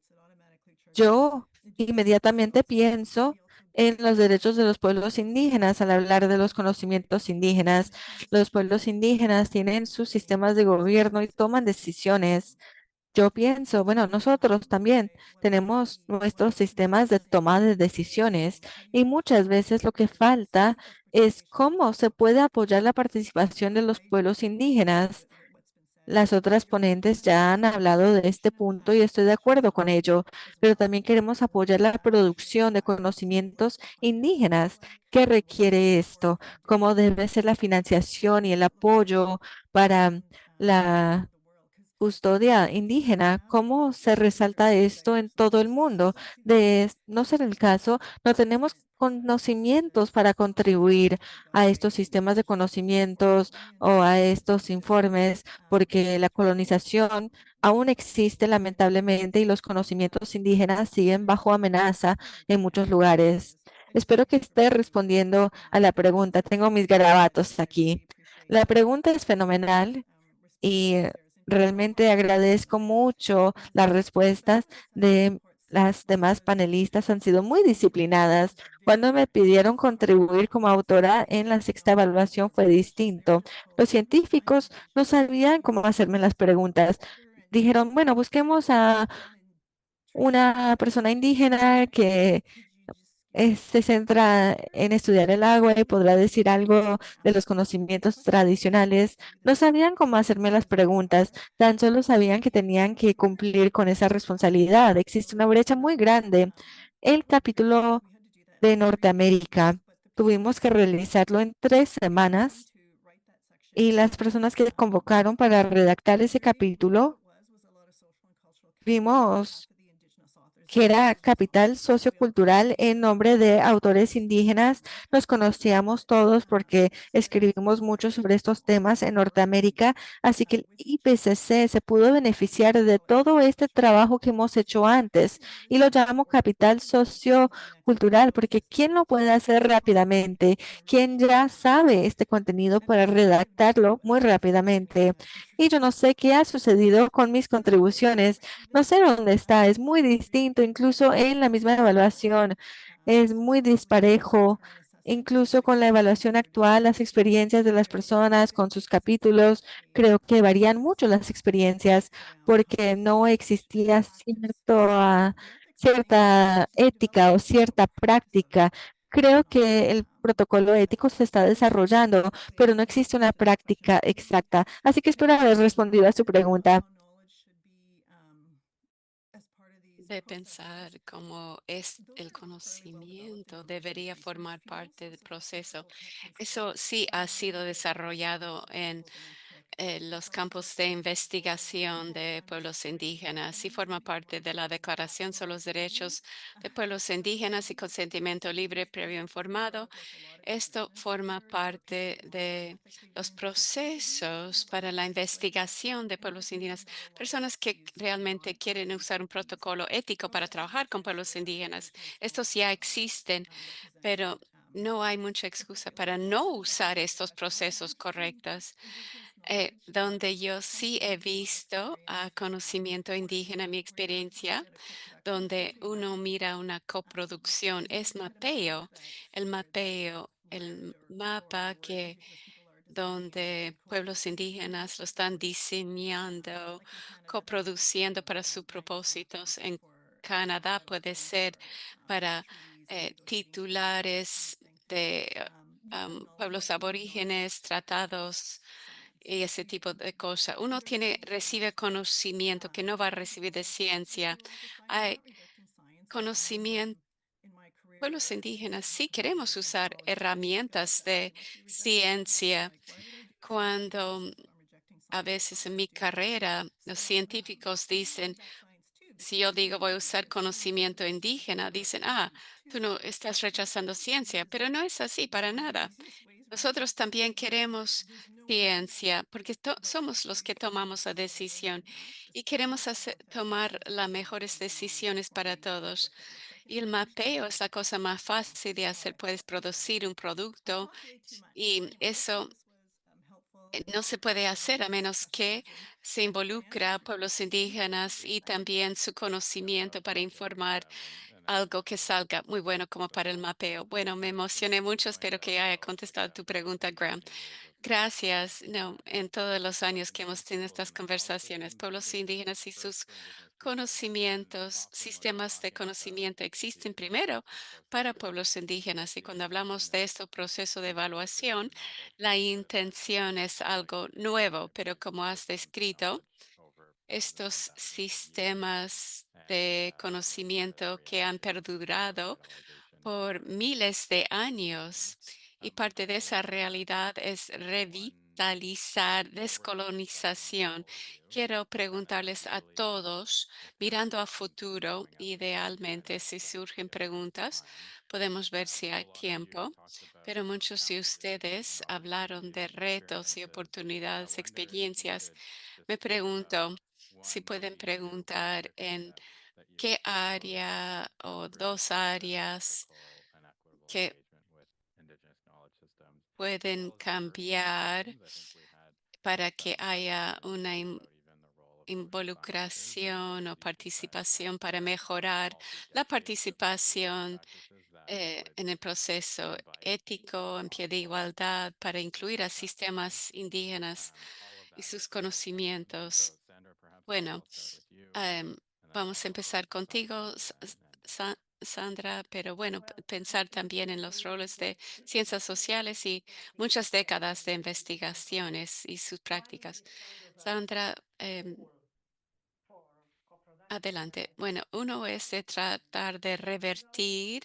Yo inmediatamente pienso en los derechos de los pueblos indígenas al hablar de los conocimientos indígenas. Los pueblos indígenas tienen sus sistemas de gobierno y toman decisiones. Yo pienso, bueno, nosotros también tenemos nuestros sistemas de toma de decisiones y muchas veces lo que falta es cómo se puede apoyar la participación de los pueblos indígenas. Las otras ponentes ya han hablado de este punto y estoy de acuerdo con ello, pero también queremos apoyar la producción de conocimientos indígenas. ¿Qué requiere esto? ¿Cómo debe ser la financiación y el apoyo para la custodia indígena? ¿Cómo se resalta esto en todo el mundo? De no ser el caso, no tenemos conocimientos para contribuir a estos sistemas de conocimientos o a estos informes, porque la colonización aún existe lamentablemente y los conocimientos indígenas siguen bajo amenaza en muchos lugares. Espero que esté respondiendo a la pregunta. Tengo mis garabatos aquí. La pregunta es fenomenal y realmente agradezco mucho las respuestas de las demás panelistas. Han sido muy disciplinadas. Cuando me pidieron contribuir como autora en la sexta evaluación fue distinto. Los científicos no sabían cómo hacerme las preguntas. Dijeron, bueno, busquemos a una persona indígena que se centra en estudiar el agua y podrá decir algo de los conocimientos tradicionales. No sabían cómo hacerme las preguntas, tan solo sabían que tenían que cumplir con esa responsabilidad. Existe una brecha muy grande. El capítulo de Norteamérica tuvimos que realizarlo en 3 semanas y las personas que convocaron para redactar ese capítulo vimos que era capital sociocultural en nombre de autores indígenas. Nos conocíamos todos porque escribimos mucho sobre estos temas en Norteamérica, así que el IPCC se pudo beneficiar de todo este trabajo que hemos hecho antes y lo llamo capital sociocultural porque ¿quién lo puede hacer rápidamente? ¿Quién ya sabe este contenido para redactarlo muy rápidamente? Y yo no sé qué ha sucedido con mis contribuciones, no sé dónde está, es muy distinto, incluso en la misma evaluación, es muy disparejo, incluso con la evaluación actual, las experiencias de las personas con sus capítulos, creo que varían mucho las experiencias porque no existía cierta ética o cierta práctica. Creo que el protocolo ético se está desarrollando, pero no existe una práctica exacta. Así que espero haber respondido a su pregunta. De pensar cómo es el conocimiento debería formar parte del proceso. Eso sí ha sido desarrollado en los campos de investigación de pueblos indígenas y forma parte de la Declaración sobre los Derechos de Pueblos Indígenas y Consentimiento Libre Previo Informado. Esto forma parte de los procesos para la investigación de pueblos indígenas, personas que realmente quieren usar un protocolo ético para trabajar con pueblos indígenas. Estos ya existen, pero no hay mucha excusa para no usar estos procesos correctos. donde yo sí he visto conocimiento indígena en mi experiencia, donde uno mira una coproducción, es mapeo, el mapa que donde pueblos indígenas lo están diseñando, coproduciendo para sus propósitos. En Canadá puede ser para titulares de pueblos aborígenes, tratados y ese tipo de cosas. Uno recibe conocimiento que no va a recibir de ciencia. Hay conocimiento. Pueblos indígenas sí queremos usar herramientas de ciencia cuando a veces en mi carrera los científicos dicen, si yo digo voy a usar conocimiento indígena, dicen, tú no estás rechazando ciencia, pero no es así para nada. Nosotros también queremos ciencia porque somos los que tomamos la decisión y queremos tomar las mejores decisiones para todos. Y el mapeo es la cosa más fácil de hacer. Puedes producir un producto y eso no se puede hacer a menos que se involucra a pueblos indígenas y también su conocimiento para informar algo que salga muy bueno como para el mapeo. Bueno, me emocioné mucho. Espero que haya contestado tu pregunta, Graham. Gracias. No, en todos los años que hemos tenido estas conversaciones, pueblos indígenas y sus conocimientos, sistemas de conocimiento existen primero para pueblos indígenas. Y cuando hablamos de este proceso de evaluación, la intención es algo nuevo, pero como has descrito, estos sistemas de conocimiento que han perdurado por miles de años y parte de esa realidad es revitalizar descolonización. Quiero preguntarles a todos, mirando a futuro, idealmente, si surgen preguntas, podemos ver si hay tiempo, pero muchos de ustedes hablaron de retos y oportunidades, experiencias. Me pregunto si pueden preguntar en qué área o dos áreas que pueden cambiar para que haya una involucración o participación para mejorar la participación en el proceso ético en pie de igualdad para incluir a sistemas indígenas y sus conocimientos. Bueno, em, vamos a empezar contigo, Sandra, pero bueno, pensar también en los roles de ciencias sociales y muchas décadas de investigaciones y sus prácticas. Sandra, adelante. Bueno, uno es de tratar de revertir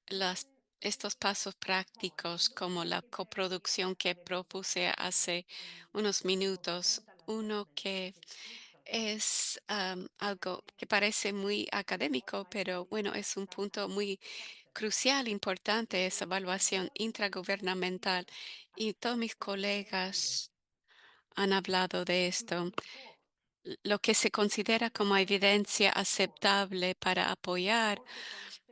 las, estos pasos prácticos como la coproducción que propuse hace unos minutos. Uno que es algo que parece muy académico, pero bueno, es un punto muy crucial, importante, esa evaluación intragubernamental. Y todos mis colegas han hablado de esto. Lo que se considera como evidencia aceptable para apoyar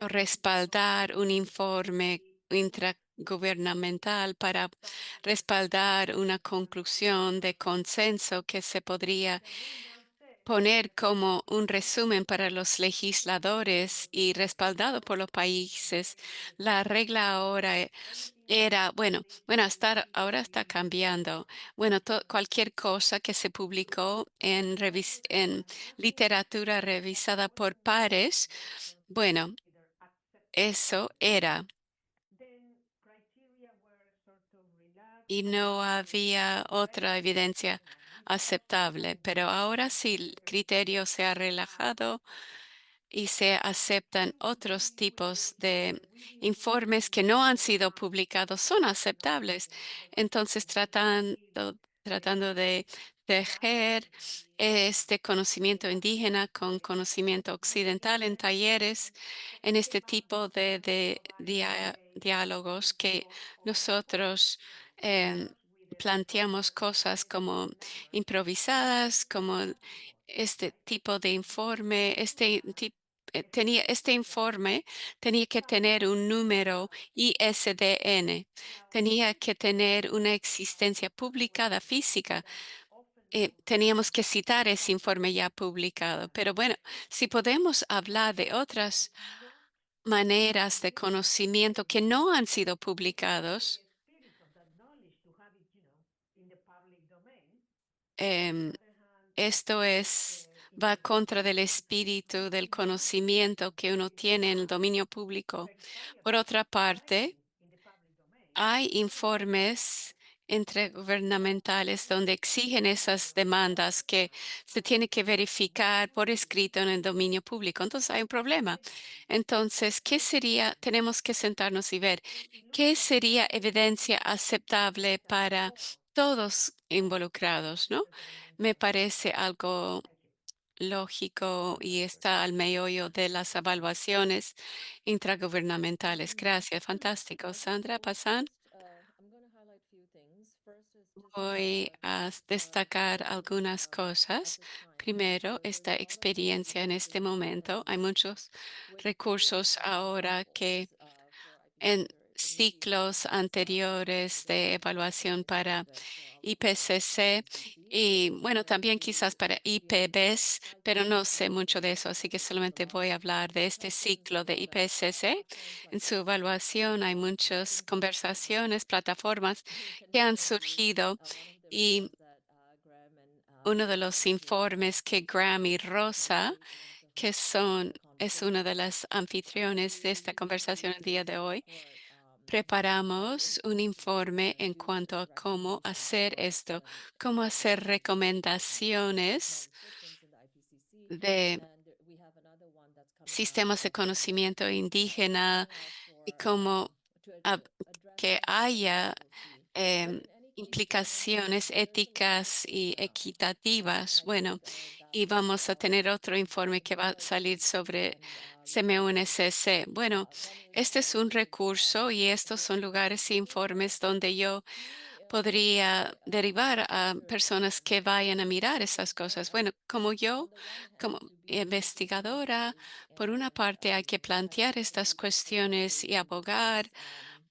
o respaldar un informe intragubernamental, para respaldar una conclusión de consenso que se podría poner como un resumen para los legisladores y respaldado por los países. La regla ahora era, bueno, ahora está cambiando. Bueno, cualquier cosa que se publicó en literatura revisada por pares, bueno, eso era. Y no había otra evidencia aceptable, pero ahora sí el criterio se ha relajado y se aceptan otros tipos de informes que no han sido publicados, son aceptables. Entonces, tratando de tejer este conocimiento indígena con conocimiento occidental en talleres, en este tipo de diálogos que nosotros em, planteamos cosas como improvisadas, como este tipo de informe, este informe tenía que tener un número ISDN, tenía que tener una existencia publicada física. Teníamos que citar ese informe ya publicado. Pero bueno, si podemos hablar de otras maneras de conocimiento que no han sido publicados, em, esto va contra del espíritu del conocimiento que uno tiene en el dominio público. Por otra parte, hay informes intergubernamentales donde exigen esas demandas que se tiene que verificar por escrito en el dominio público. Entonces hay un problema. Entonces, ¿qué sería? Tenemos que sentarnos y ver qué sería evidencia aceptable para todos involucrados, ¿no? Me parece algo lógico y está al meollo de las evaluaciones intragubernamentales. Gracias, fantástico. Sandra Pasan, I'm going to highlight few things. First is just voy a destacar algunas cosas. at this time. Primero, So esta there's a lot of experiencia en este resources momento. Hay muchos with previous recursos ahora que cycles for en IPCC or ciclos intermediate anteriores de evaluación para IPCC y bueno, también quizás para IPBES, pero no sé mucho de eso, así que solamente voy a hablar de este ciclo de IPCC. En su evaluación hay muchas conversaciones, plataformas que han surgido y uno de los informes que Graham y Rosa, que es una de las anfitriones de esta conversación el día de hoy, preparamos un informe en cuanto a cómo hacer esto, cómo hacer recomendaciones de sistemas de conocimiento indígena y cómo hab- que haya em, implicaciones éticas y equitativas. Bueno, y vamos a tener otro informe que va a salir sobre CMUNSC. Bueno, este es un recurso y estos son lugares e informes donde yo podría derivar a personas que vayan a mirar esas cosas. Bueno, como yo, como investigadora, por una parte hay que plantear estas cuestiones y abogar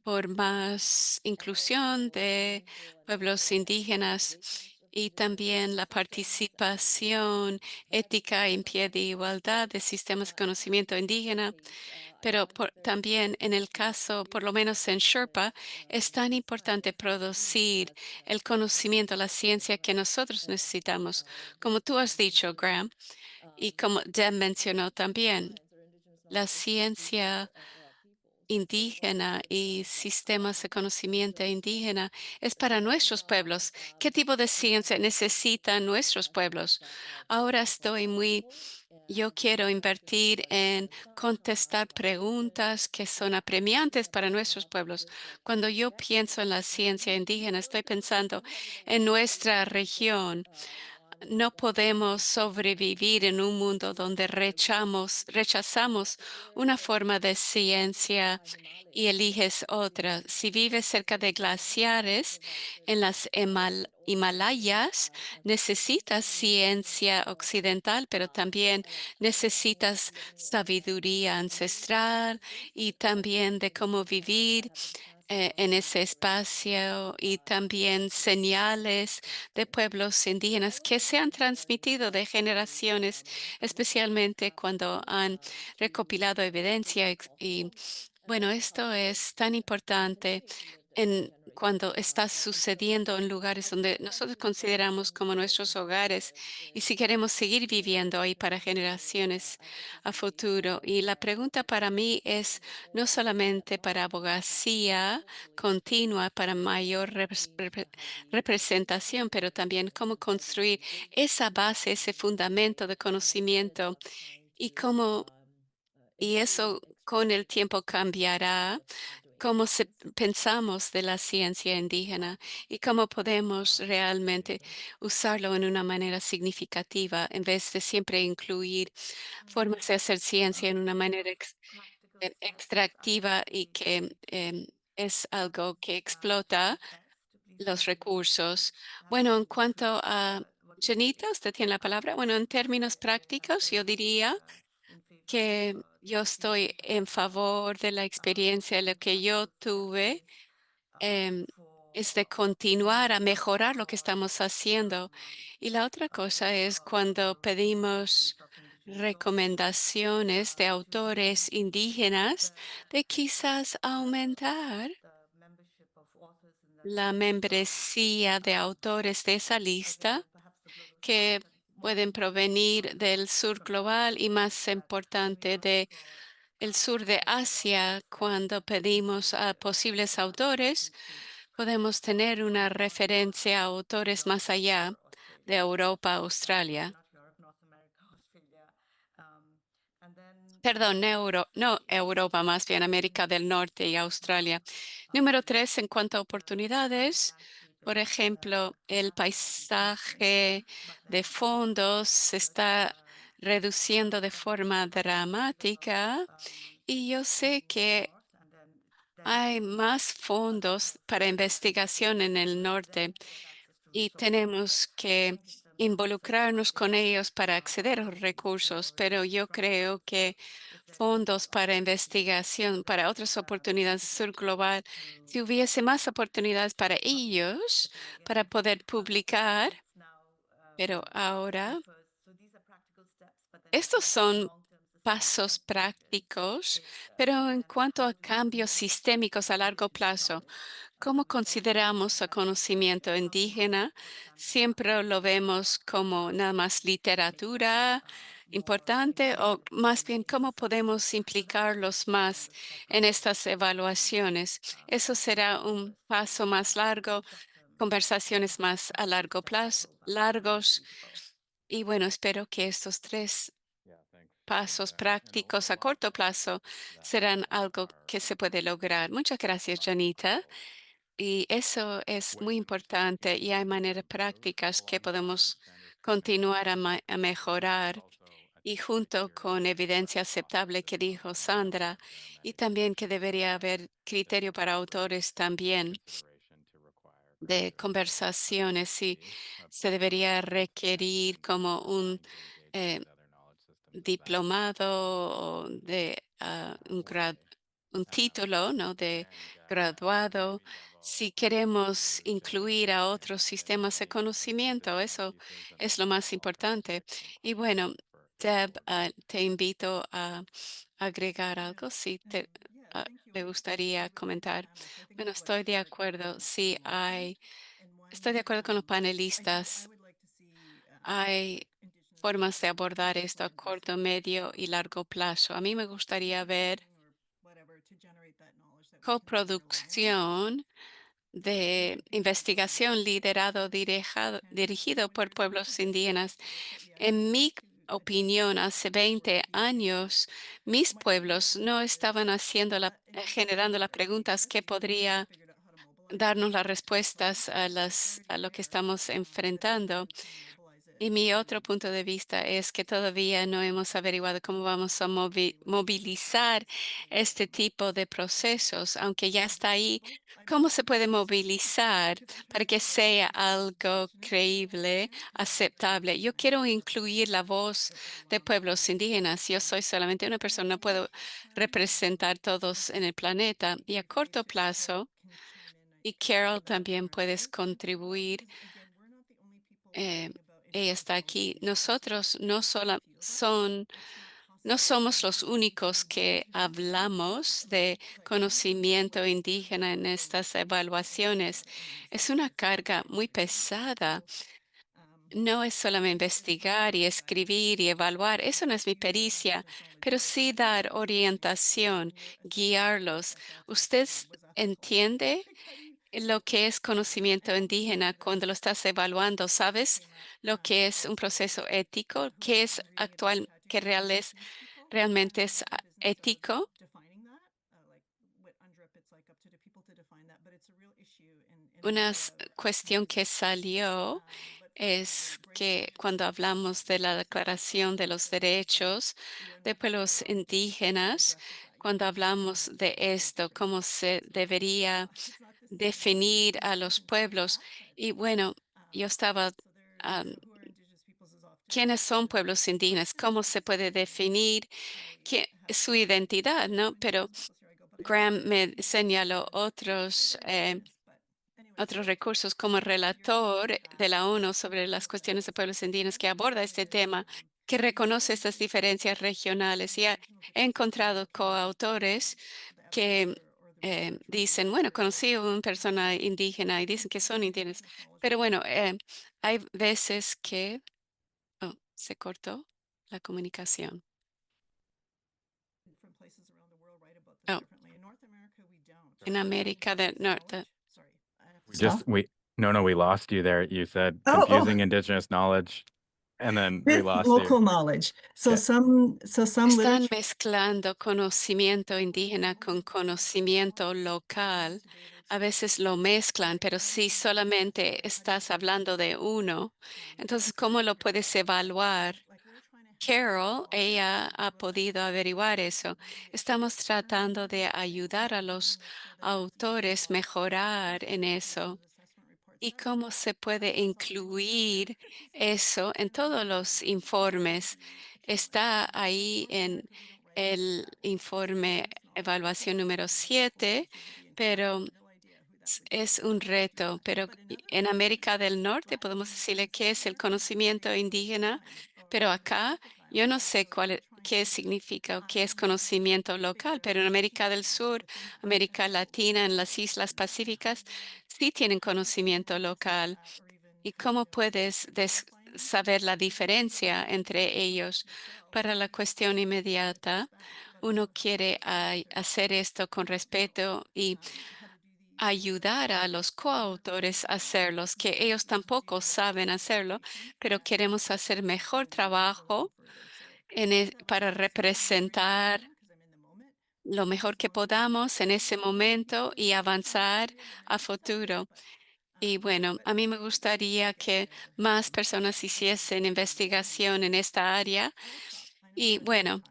por más inclusión de pueblos indígenas y también la participación ética en pie de igualdad de sistemas de conocimiento indígena, pero también en el caso, por lo menos en Sherpa, es tan importante producir el conocimiento, la ciencia que nosotros necesitamos, como tú has dicho, Graham, y como Deb mencionó también, la ciencia indígena y sistemas de conocimiento indígena es para nuestros pueblos. ¿Qué tipo de ciencia necesitan nuestros pueblos? Ahora yo quiero invertir en contestar preguntas que son apremiantes para nuestros pueblos. Cuando yo pienso en la ciencia indígena, estoy pensando en nuestra región. No podemos sobrevivir en un mundo donde rechazamos una forma de ciencia y eliges otra. Si vives cerca de glaciares en las Himalayas, necesitas ciencia occidental, pero también necesitas sabiduría ancestral y también de cómo vivir en ese espacio y también señales de pueblos indígenas que se han transmitido de generaciones, especialmente cuando han recopilado evidencia y bueno, esto es tan importante cuando está sucediendo en lugares donde nosotros consideramos como nuestros hogares y si queremos seguir viviendo ahí para generaciones a futuro. Y la pregunta para mí es no solamente para abogacía continua, para mayor representación, pero también cómo construir esa base, ese fundamento de conocimiento y cómo y eso con el tiempo cambiará cómo pensamos de la ciencia indígena y cómo podemos realmente usarlo en una manera significativa en vez de siempre incluir formas de hacer ciencia en una manera extractiva y que es algo que explota los recursos. Bueno, en cuanto a Janita, usted tiene la palabra. Bueno, en términos prácticos, yo diría que yo estoy en favor de la experiencia, lo que yo tuve em, es de continuar a mejorar lo que estamos haciendo. Y la otra cosa es cuando pedimos recomendaciones de autores indígenas de quizás aumentar la membresía de autores de esa lista que pueden provenir del sur global y más importante de el sur de Asia. Cuando pedimos a posibles autores, podemos tener una referencia a autores más allá de Europa, Australia. Perdón, no Europa, más bien América del Norte y Australia. Número tres, en cuanto a oportunidades, por ejemplo, el paisaje de fondos se está reduciendo de forma dramática y yo sé que hay más fondos para investigación en el norte y tenemos que involucrarnos con ellos para acceder a los recursos, pero yo creo que fondos para investigación, para otras oportunidades sur global, si hubiese más oportunidades para ellos, para poder publicar, pero ahora estos son pasos prácticos, pero en cuanto a cambios sistémicos a largo plazo, ¿cómo consideramos el conocimiento indígena? ¿Siempre lo vemos como nada más literatura importante o más bien cómo podemos implicarlos más en estas evaluaciones? Eso será un paso más largo, conversaciones más a largo plazo, largos. Y bueno, espero que estos tres Yeah, thanks, pasos Janita. And prácticos a overall, corto plazo that serán really algo are que se puede lograr. Muchas gracias, Janita. practical Y eso es muy ways in which we importante can y hay continue to maneras improve prácticas que alongside podemos standards techniques, continuar a but mejorar also I y think great to junto hear con that evidencia best authors aceptable as que well. dijo And I know Sandra that there are y many también que debería haber criterio different para autores también consideration to require de graduate conversaciones si degree se debería requerir como un trying to engage with eh, these other knowledge systems the best diplomado o de way. un Um, título, ¿no? De and graduado. maybe Devo Si queremos include incluir a otros sistemas de any conocimiento, additional eso pieces, and es lo más also importante. alternatives Y included bueno, for Deb, listeners. te invito a agregar Yeah, algo si te yeah, thank you. le I gustaría would like to comentar. add this. I think Bueno, what estoy de Erica acuerdo. Sí, mentioned, and estoy one, de acuerdo con los I panelistas. would like to see Hay Indigenous formas de researchers abordar esto a disciplined corto, research medio y largo plazo. A mí me gustaría ver co-producing or whatever to generate that knowledge that we can then rely on. coproducción And I de think that's investigación liderado, 10, dirigido 20 por years ago pueblos could be a indígenas. start, but yeah, En mi to address opinión, hace the core 20 use cases. años, mis My question pueblos no estaban is, haciendo and you guys generando are las preguntas que educationists, and you guys have podría figured out how to mobilize darnos las information quite respuestas quickly. It's a already lo que there, estamos but it's just enfrentando. how can we mobilize it Y mi otro to punto de vista es que todavía no hemos averiguado cómo vamos a agree with movilizar este tipo de procesos, aunque ya está ahí. well, I don't ¿Cómo know, se puede I movilizar just para heard que sea Indigenous algo educationists creíble, and aceptable? Yo quiero incluir la voz but de allow pueblos them indígenas. Yo soy solamente una in a persona, no puedo short term, representar todos en el planeta. Y a if corto Carol plazo, can chime in y to Carol that también part, puedes I'm thinking about, contribuir. because again, we're not the only people eh, talking about ella está aquí. interoperability across Nosotros as no much as it sola feels like son it's not no possible. somos And los so if we can únicos que engage with them hablamos de like conocimiento what indígena en estas evaluaciones. Es una carga muy pesada. No es solamente investigar y escribir y evaluar, eso no es mi pericia, pero sí dar orientación, guiarlos. ¿Usted entiende lo que es conocimiento indígena cuando lo estás evaluando? ¿Sabes lo que es un proceso ético? ¿Qué es actual, que realmente es ético? Una cuestión que salió es que cuando hablamos de la Declaración de los Derechos de Pueblos Indígenas, cuando hablamos de esto, cómo se debería definir a los pueblos. Y bueno, yo estaba quiénes son pueblos indígenas, cómo se puede definir su identidad, ¿no? Pero Graham me señaló otros recursos como relator de la ONU sobre las cuestiones de pueblos indígenas que aborda este tema, que reconoce estas diferencias regionales y he encontrado coautores que dicen, bueno, conocí a una persona indígena y dicen que son indígenas, pero bueno, hay veces que se cortó la comunicación. Oh, en América del Norte. No, we lost you there. You said Oh, confusing indigenous knowledge, and then we with lost you. local knowledge. So Okay. some Están literature. mezclando conocimiento indígena con conocimiento local. A veces lo mezclan, pero si solamente estás hablando de uno, entonces, ¿cómo lo puedes evaluar? Carol, ella ha podido averiguar eso. Estamos tratando de ayudar a los autores mejorar en eso. ¿Y cómo se puede incluir eso en todos los informes? Está ahí en el informe evaluación número 7, pero es un reto. Pero en América del Norte podemos decirle qué es el conocimiento indígena, pero acá yo no sé qué significa o qué es conocimiento local, pero en América del Sur, América Latina, en las Islas Pacíficas, sí tienen conocimiento local. ¿Y cómo puedes saber la diferencia entre ellos? Para la cuestión inmediata, uno quiere hacer esto con respeto y ayudar a los coautores a hacerlos, que ellos tampoco saben hacerlo, pero queremos hacer mejor trabajo para representar lo mejor que podamos en ese momento y avanzar a futuro. Y bueno, a mí me gustaría que más personas hiciesen investigación en esta área. Y bueno,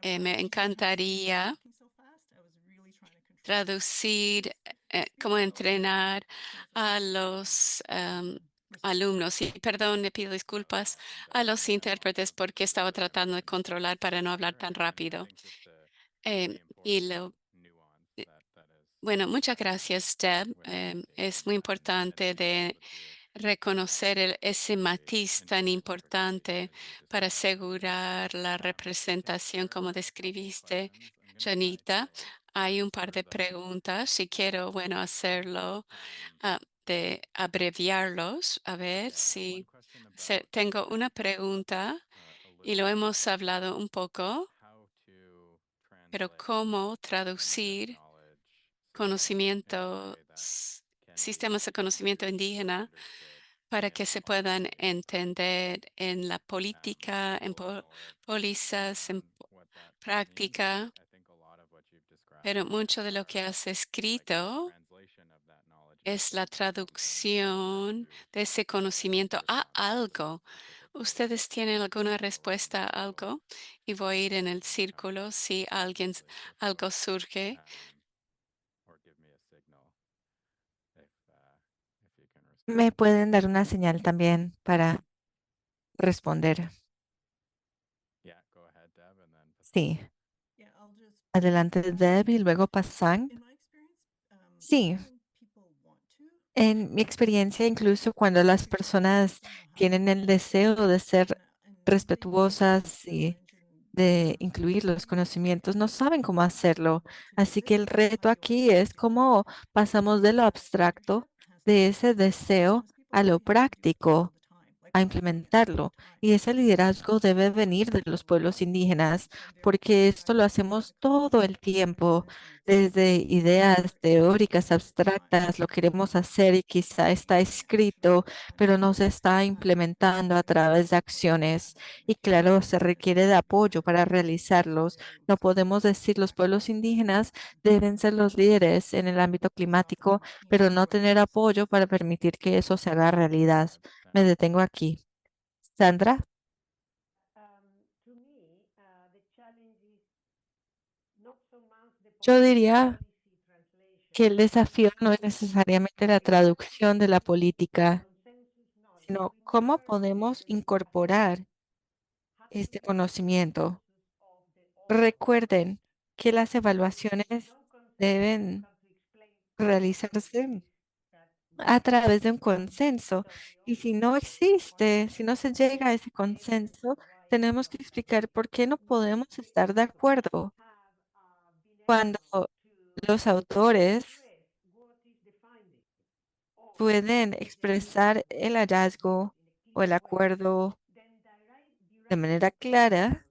me encantaría traducir, cómo entrenar a los alumnos. Y perdón, le pido disculpas a los intérpretes porque estaba tratando de controlar para no hablar tan rápido. Y bueno, muchas gracias, Deb. Es muy importante de reconocer ese matiz tan importante para asegurar la representación como describiste, Janita. Hay un par de preguntas y quiero, bueno, hacerlo, de abreviarlos. A ver si tengo una pregunta y lo hemos hablado un poco, pero ¿cómo traducir conocimientos, sistemas de conocimiento indígena para que se puedan entender en la política, en pólizas, en práctica? Pero mucho de lo que has escrito es la traducción de ese conocimiento a algo. ¿Ustedes tienen alguna respuesta a algo? Y voy a ir en el círculo si algo surge. Me pueden dar una señal también para responder. Sí, adelante Deb y luego Pasan. Sí, en mi experiencia, incluso cuando las personas tienen el deseo de ser respetuosas y de incluir los conocimientos, no saben cómo hacerlo. Así que el reto aquí es cómo pasamos de lo abstracto, de ese deseo, a lo práctico, a implementarlo. Y ese liderazgo debe venir de los pueblos indígenas, porque esto lo hacemos todo el tiempo, desde ideas teóricas abstractas, lo queremos hacer y quizá está escrito, pero no se está implementando a través de acciones. Y claro, se requiere de apoyo para realizarlos. No podemos decir los pueblos indígenas deben ser los líderes en el ámbito climático, pero no tener apoyo para permitir que eso se haga realidad. Me detengo aquí. Sandra, yo diría que el desafío no es necesariamente la traducción de la política, sino cómo podemos incorporar este conocimiento. Recuerden que las evaluaciones deben realizarse a través de un consenso. Y si no existe, si no se llega a ese consenso, tenemos que explicar por qué no podemos estar de acuerdo. Cuando los autores pueden expresar el hallazgo o el acuerdo de manera clara,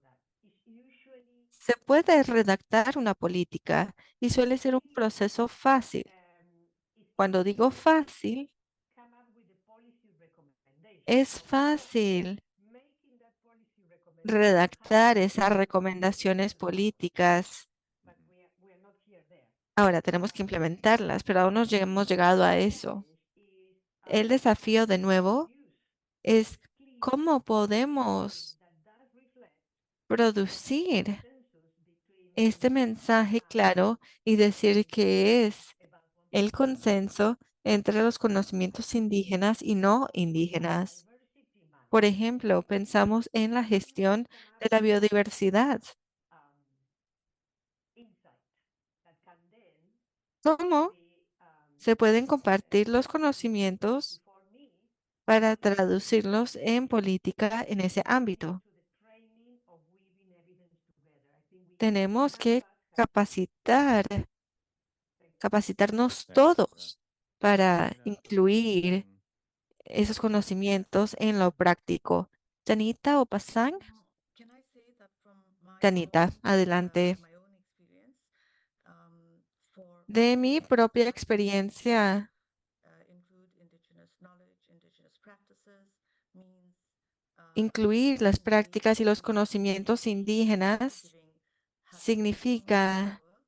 se puede redactar una política y suele ser un proceso fácil. Cuando digo fácil, es fácil redactar esas recomendaciones políticas. Ahora tenemos que implementarlas, pero aún no hemos llegado a eso. El desafío de nuevo es cómo podemos producir este mensaje claro y decir que es el consenso entre los conocimientos indígenas y no indígenas. Por ejemplo, pensamos en la gestión de la biodiversidad. ¿Cómo se pueden compartir los conocimientos para traducirlos en política en ese ámbito? Tenemos que capacitar, capacitarnos todos para incluir esos conocimientos en lo práctico. Janita o Pasang. Can I say that from my Janita, own adelante. my own experience, for De me, mi propia experiencia, include indigenous knowledge, indigenous practices means incluir las giving prácticas y los power, conocimientos indígenas giving significa power,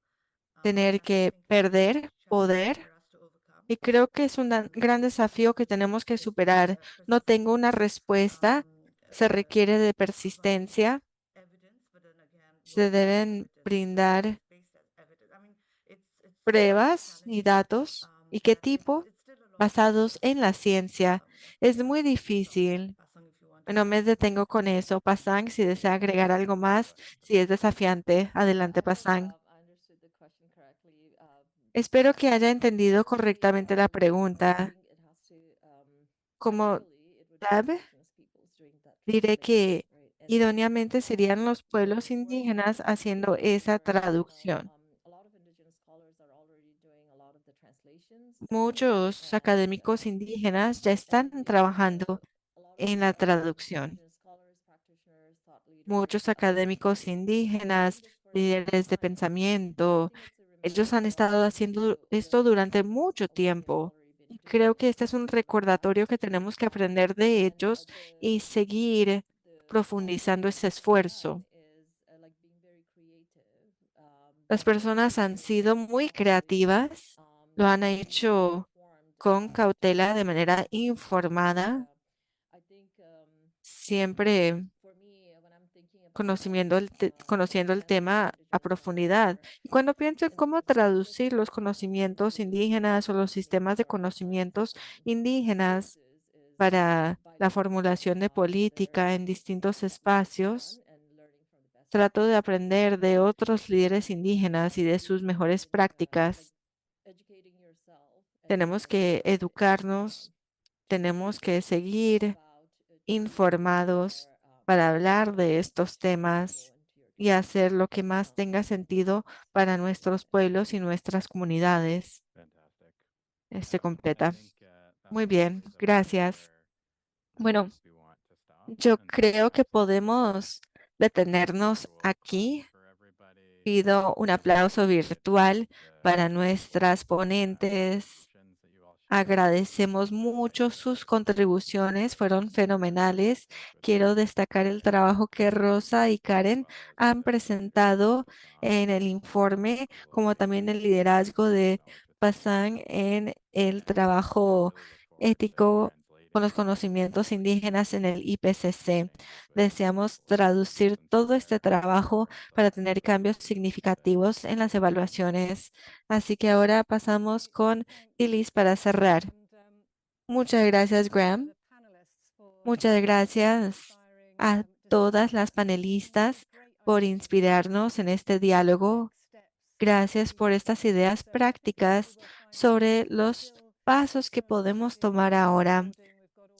tener and I que think it's a perder huge challenge poder. for us to overcome. Y creo que es un gran desafío que tenemos que superar. No tengo una respuesta. Se requiere de persistencia. Evidence, but then again, Se what kind of deben evidence? brindar Based as evidence. I mean, it's pruebas y challenging, datos. ¿Y qué but tipo? it's still a lot of work for Basados us to en la do. ciencia. Es Yeah, muy so difícil. Pasang, if you want to No add me something. detengo con eso. Pasang, si desea agregar algo más, si es desafiante, adelante, Pasang. I understood the question correctly. Espero que haya entendido Essentially, correctamente la I pregunta. think it has to, Como ideally, it would be Tab, indigenous peoples doing that diré translation, que right? And idóneamente serían los the pueblos work indígenas that we haciendo are esa doing right now, traducción. a lot of indigenous scholars are already doing a lot of the translations, Muchos académicos indígenas ya están trabajando a lot of en la traducción. indigenous scholars, practitioners, thought leaders, Muchos académicos doing indígenas, this for a long líderes de time. And I pensamiento, think it's a ellos reminder han of estado haciendo esto durante mucho what they've tiempo. already been Y creo doing que este es un in the past. recordatorio que tenemos que aprender de And ellos y seguir challenge profundizando ese in that esfuerzo. is like being very creative, Las but personas han sido very muy thoughtfully, creativas, lo han hecho informed con to cautela, de present manera this. And informada, I think siempre for me, when I'm thinking about conociendo el translating tema a indigenous profundidad. literature Y cuando pienso en in the cómo perspective traducir los of conocimientos indígenas o los indigenous sistemas de conocimientos indígenas para la formulación de política en distintos espacios, trato de aprender de otros líderes indígenas y de sus mejores prácticas. Tenemos que educarnos, tenemos que seguir informados para hablar de estos temas y hacer lo que más tenga sentido para nuestros pueblos y nuestras comunidades. Fantastic. I Completa. think that Muy leads bien, us to a point gracias. where Bueno, we want to stop. yo And so creo que perhaps if we could get podemos a detenernos virtual applause aquí. for everybody Pido un aplauso virtual para nuestras ponentes. contributions that you all shared. Agradecemos mucho sus contribuciones, fueron fenomenales. Quiero destacar el trabajo que Rosa y Karen han presentado en el informe, como también el liderazgo de Pasang en el trabajo ético con los conocimientos indígenas en el IPCC. Deseamos traducir todo este trabajo para tener cambios significativos en las evaluaciones. Así que ahora pasamos con Liz para cerrar. Muchas gracias, Graham. Muchas gracias a todas las panelistas por inspirarnos en este diálogo. Gracias por estas ideas prácticas sobre los pasos que podemos tomar ahora.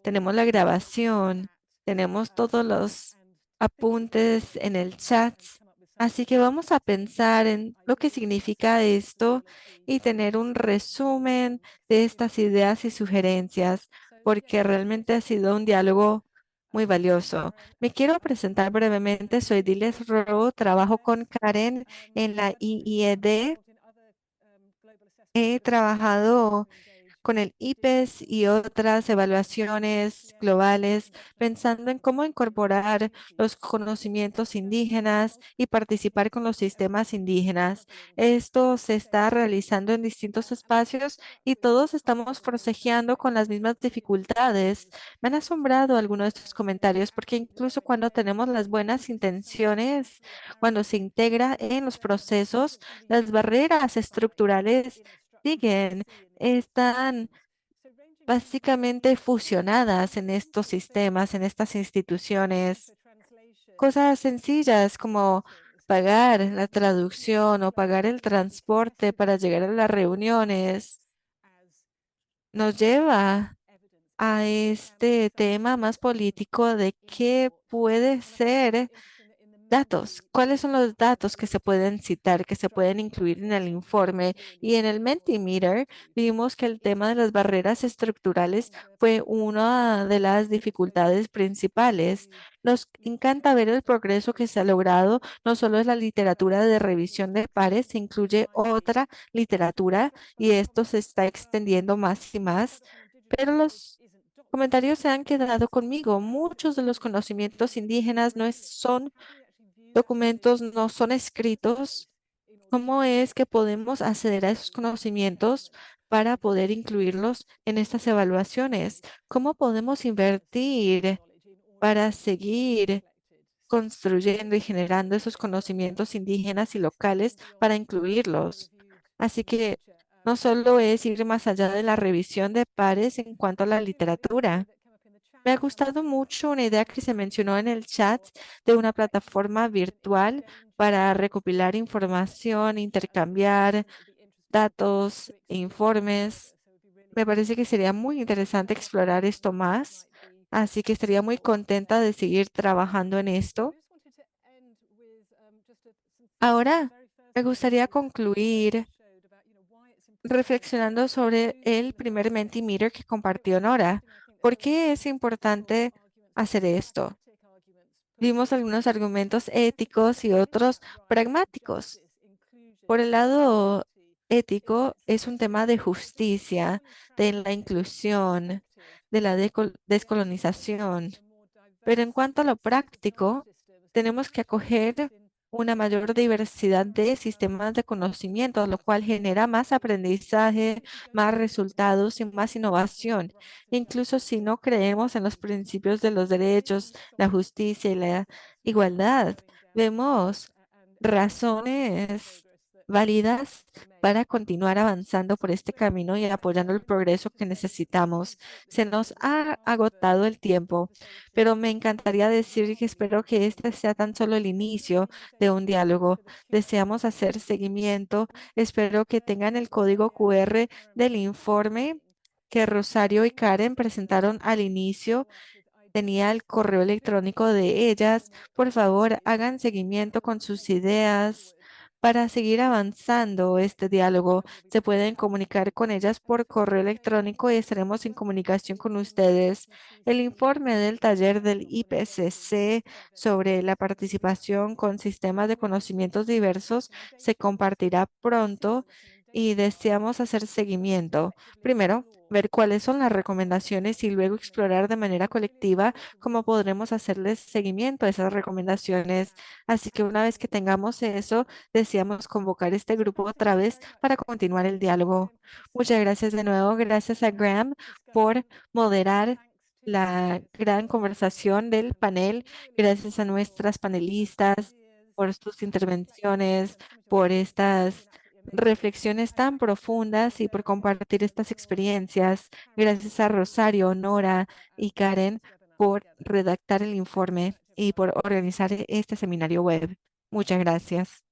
Tenemos la grabación, tenemos todos los apuntes en el chat, así que vamos a pensar en lo que significa esto y tener un resumen de estas ideas y sugerencias, porque realmente ha sido un diálogo muy valioso. Me quiero presentar brevemente, soy Diles Ro, trabajo con Karen en la IIED. He trabajado con el IPES y otras evaluaciones globales, pensando en cómo incorporar los conocimientos indígenas y participar con los sistemas indígenas. Esto se está realizando en distintos espacios y todos estamos forcejeando con las mismas dificultades. Me han asombrado algunos de estos comentarios porque incluso cuando tenemos las buenas intenciones, cuando se integra en los procesos, las barreras estructurales siguen, están básicamente fusionadas en estos sistemas, en estas instituciones. Cosas sencillas como pagar la traducción o pagar el transporte para llegar a las reuniones nos lleva a este tema más político de qué puede ser datos. ¿Cuáles son los datos que se pueden citar, que se pueden incluir en el informe? Y en el Mentimeter vimos que el tema de las barreras estructurales fue una de las dificultades principales. Nos encanta ver el progreso que se ha logrado. No solo es la literatura de revisión de pares, se incluye otra literatura y esto se está extendiendo más y más. Pero los comentarios se han quedado conmigo. Muchos de los conocimientos indígenas son documentos, no son escritos. ¿Cómo es que podemos acceder a esos conocimientos para poder incluirlos en estas evaluaciones? ¿Cómo podemos invertir para seguir construyendo y generando esos conocimientos indígenas y locales para incluirlos? Así que no solo es ir más allá de la revisión de pares en cuanto a la literatura. Me ha gustado mucho una idea que se mencionó en el chat de una plataforma virtual para recopilar información, intercambiar datos e informes. Me parece que sería muy interesante explorar esto más, así que estaría muy contenta de seguir trabajando en esto. Ahora, me gustaría concluir reflexionando sobre el primer Mentimeter que compartió Nora. ¿Por qué es importante hacer esto? Vimos algunos argumentos éticos y otros pragmáticos. Por el lado ético, es un tema de justicia, de la inclusión, de la descolonización. Pero en cuanto a lo práctico, tenemos que acoger una mayor diversidad de sistemas de conocimiento, lo cual genera más aprendizaje, más resultados y más innovación. Incluso si no creemos en los principios de los derechos, la justicia y la igualdad, vemos razones válidas para continuar avanzando por este camino y apoyando el progreso que necesitamos. Se nos ha agotado el tiempo, pero me encantaría decir que espero que este sea tan solo el inicio de un diálogo. Deseamos hacer seguimiento. Espero que tengan el código QR del informe que Rosario y Karen presentaron al inicio. Tenía el correo electrónico de ellas. Por favor, hagan seguimiento con sus ideas para seguir avanzando este diálogo. Se pueden comunicar con ellas por correo electrónico y estaremos en comunicación con ustedes. El informe del taller del IPCC sobre la participación con sistemas de conocimientos diversos se compartirá pronto y deseamos hacer seguimiento. Primero, ver cuáles son las recomendaciones y luego explorar de manera colectiva cómo podremos hacerles seguimiento a esas recomendaciones. Así que una vez que tengamos eso, deseamos convocar este grupo otra vez para continuar el diálogo. Muchas gracias de nuevo. Gracias a Graham por moderar la gran conversación del panel. Gracias a nuestras panelistas por sus intervenciones, por estas reflexiones tan profundas y por compartir estas experiencias. Gracias a Rosario, Nora y Karen por redactar el informe y por organizar este seminario web. Muchas gracias.